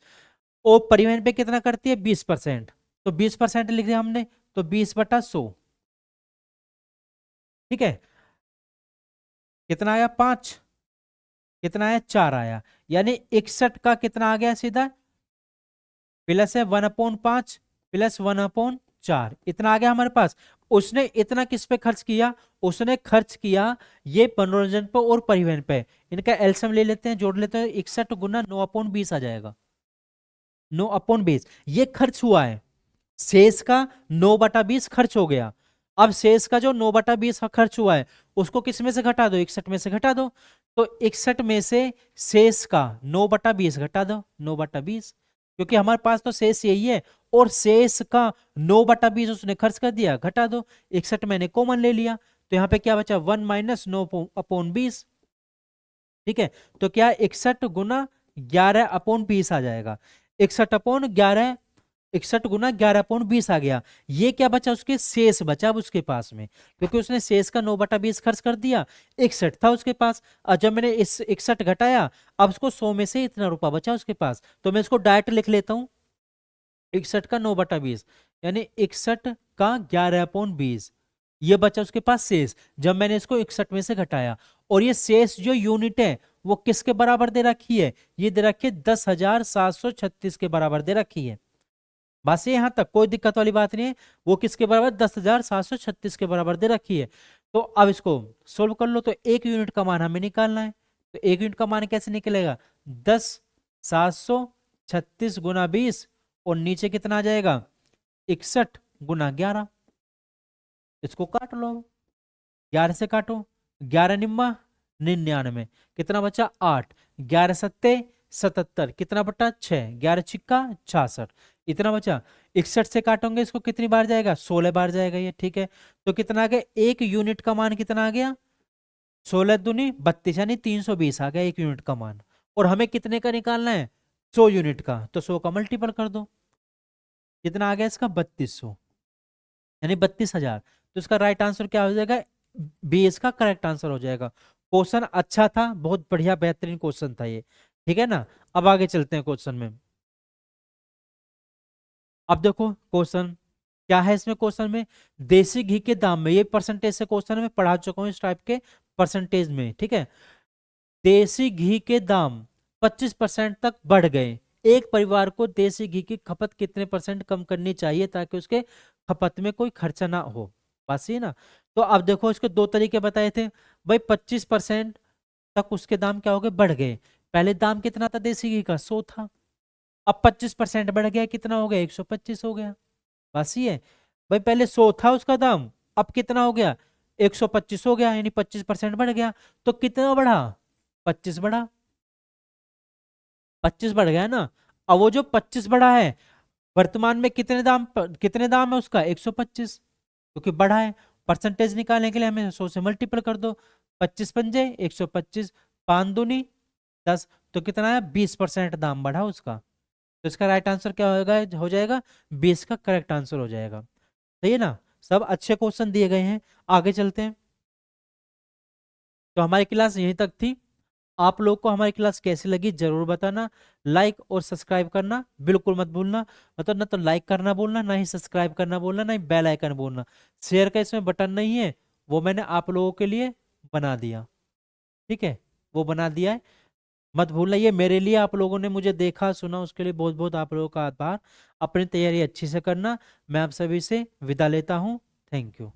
[SPEAKER 1] और परिवहन पे कितना करती है, 20%, तो 20% लिख दिया हमने, तो 20/100। ठीक है, कितना आया, 5, कितना आया, 4 आया, यानी 61 का कितना आ गया सीधा, प्लस है 1/5 प्लस 1/4, इतना आ गया हमारे पास। उसने इतना किस पे खर्च किया, उसने खर्च किया ये मनोरंजन पे और परिवहन पे। इनका एलसीएम ले लेते हैं, जोड़ लेते हैं, 61 गुना 9/20 आ जाएगा, 9/20 ये खर्च हुआ है। शेष का 9/20 खर्च हो गया। अब शेष का जो 9/20 खर्च हुआ है उसको किस में से घटा दो, 61 में से घटा दो। तो 61 में से शेष का 9/20 घटा दो, 9/20, क्योंकि हमारे पास तो शेष यही है, और शेष का 9/20 उसने खर्च कर दिया, घटा दो। 61 मैंने कॉमन ले लिया, तो यहाँ पे क्या बचा, 1 माइनस 9/20। ठीक है, तो क्या 61 गुना 11/20 आ जाएगा, 61/11, 61 गुना 11/20 आ गया। ये क्या बचा, उसके शेष बचा अब उसके पास में, क्योंकि उसने शेष का 9/20 खर्च कर दिया, 61 था उसके पास। और जब मैंने इस 61 घटाया, अब उसको 100 में से इतना रुपया बचा उसके पास, तो मैं इसको डायरेक्ट लिख लेता हूँ, 61 का 9/20, यानी 61 का 11/20, ये बचा उसके पास शेष, जब मैंने इसको 61 में से घटाया। और ये शेष जो यूनिट है वो किसके बराबर दे रखी है, ये दे रखी है 10,736 के बराबर दे रखी है। बस ये यहां तक कोई दिक्कत वाली बात नहीं है। वो किसके बराबर, 10,736 के बराबर दे रखी है। तो अब इसको सोल्व कर लो, तो एक यूनिट का मान हमें निकालना है। तो एक यूनिट का मान कैसे निकलेगा, 10,736 गुना 20, और नीचे कितना आ जाएगा, 61 गुना 11। इसको काट लो, 11 से काटो, 11 निम्मा 99, कितना बचा, 8, 11 सत्ते 77, कितना बटा 6, 11 छिक्का 66, इतना बचा। 61 से काटोगे इसको कितनी बार जाएगा, 16 बार जाएगा ये। ठीक है, तो कितना आ गया, एक यूनिट का मान कितना आ गया, 16 दूनी 32, यानी 320 आ गया एक यूनिट का मान। और हमें कितने का निकालना है, 100 यूनिट का, तो 100 का मल्टीपल कर दो, कितना आ गया इसका, 3200, यानी 32,000। तो इसका राइट आंसर क्या हो जाएगा, बी इसका करेक्ट आंसर हो जाएगा। क्वेश्चन अच्छा था, बहुत बढ़िया बेहतरीन क्वेश्चन था ये। ठीक है ना, अब आगे चलते हैं क्वेश्चन में। अब देखो क्वेश्चन क्या है, इसमें क्वेश्चन में देसी घी के दाम में, ये परसेंटेज से क्वेश्चन में पढ़ा चुका हूँ इस टाइप के परसेंटेज में। ठीक है, देसी घी के दाम 25% तक बढ़ गए, एक परिवार को देसी घी की खपत कितने परसेंट कम करनी चाहिए ताकि उसके खपत में कोई खर्चा ना हो, बस ये ना। तो अब देखो इसके दो तरीके बताए थे। भाई 25% तक उसके दाम क्या हो गए, बढ़ गए। पहले दाम कितना था देसी घी का, 100 था, अब 25% बढ़ गया, कितना हो गया, 125 हो गया, बस ये है। भाई पहले 100 था उसका दाम, अब कितना हो गया, 125 हो गया, यानी 25% बढ़ गया। तो कितना बढ़ा, 25 बढ़ा, 25 बढ़ गया ना। अब वो जो 25 बढ़ा है, वर्तमान में कितने दाम है उसका? 125, क्योंकि बढ़ा है। परसेंटेज निकालने के लिए हमें 100 से मल्टीपल कर दो। 25 पंजे 125, 5 दूनी 10, तो कितना है? 20% दाम बढ़ा उसका। तो इसका राइट आंसर क्या होगा? हो जाएगा 20 का करेक्ट आंसर हो जाएगा। सही है ना? सब अच्छे क्वेश्चन दिए गए हैं। आगे चलते हैं। तो हमारी क्लास यहीं तक थी। आप लोग को हमारी क्लास कैसी लगी जरूर बताना। लाइक और सब्सक्राइब करना बिल्कुल मत भूलना। मतलब ना तो लाइक करना बोलना, ना ही सब्सक्राइब करना बोलना, ना ही बेल आइकन बोलना। शेयर का इसमें बटन नहीं है, वो मैंने आप लोगों के लिए बना दिया। ठीक है, वो बना दिया है, मत भूलना। ये मेरे लिए आप लोगों ने मुझे देखा सुना, उसके लिए बहुत बहुत आप लोगों का आभार। अपनी तैयारी अच्छी से करना। मैं आप सभी से विदा लेता हूँ। Thank you.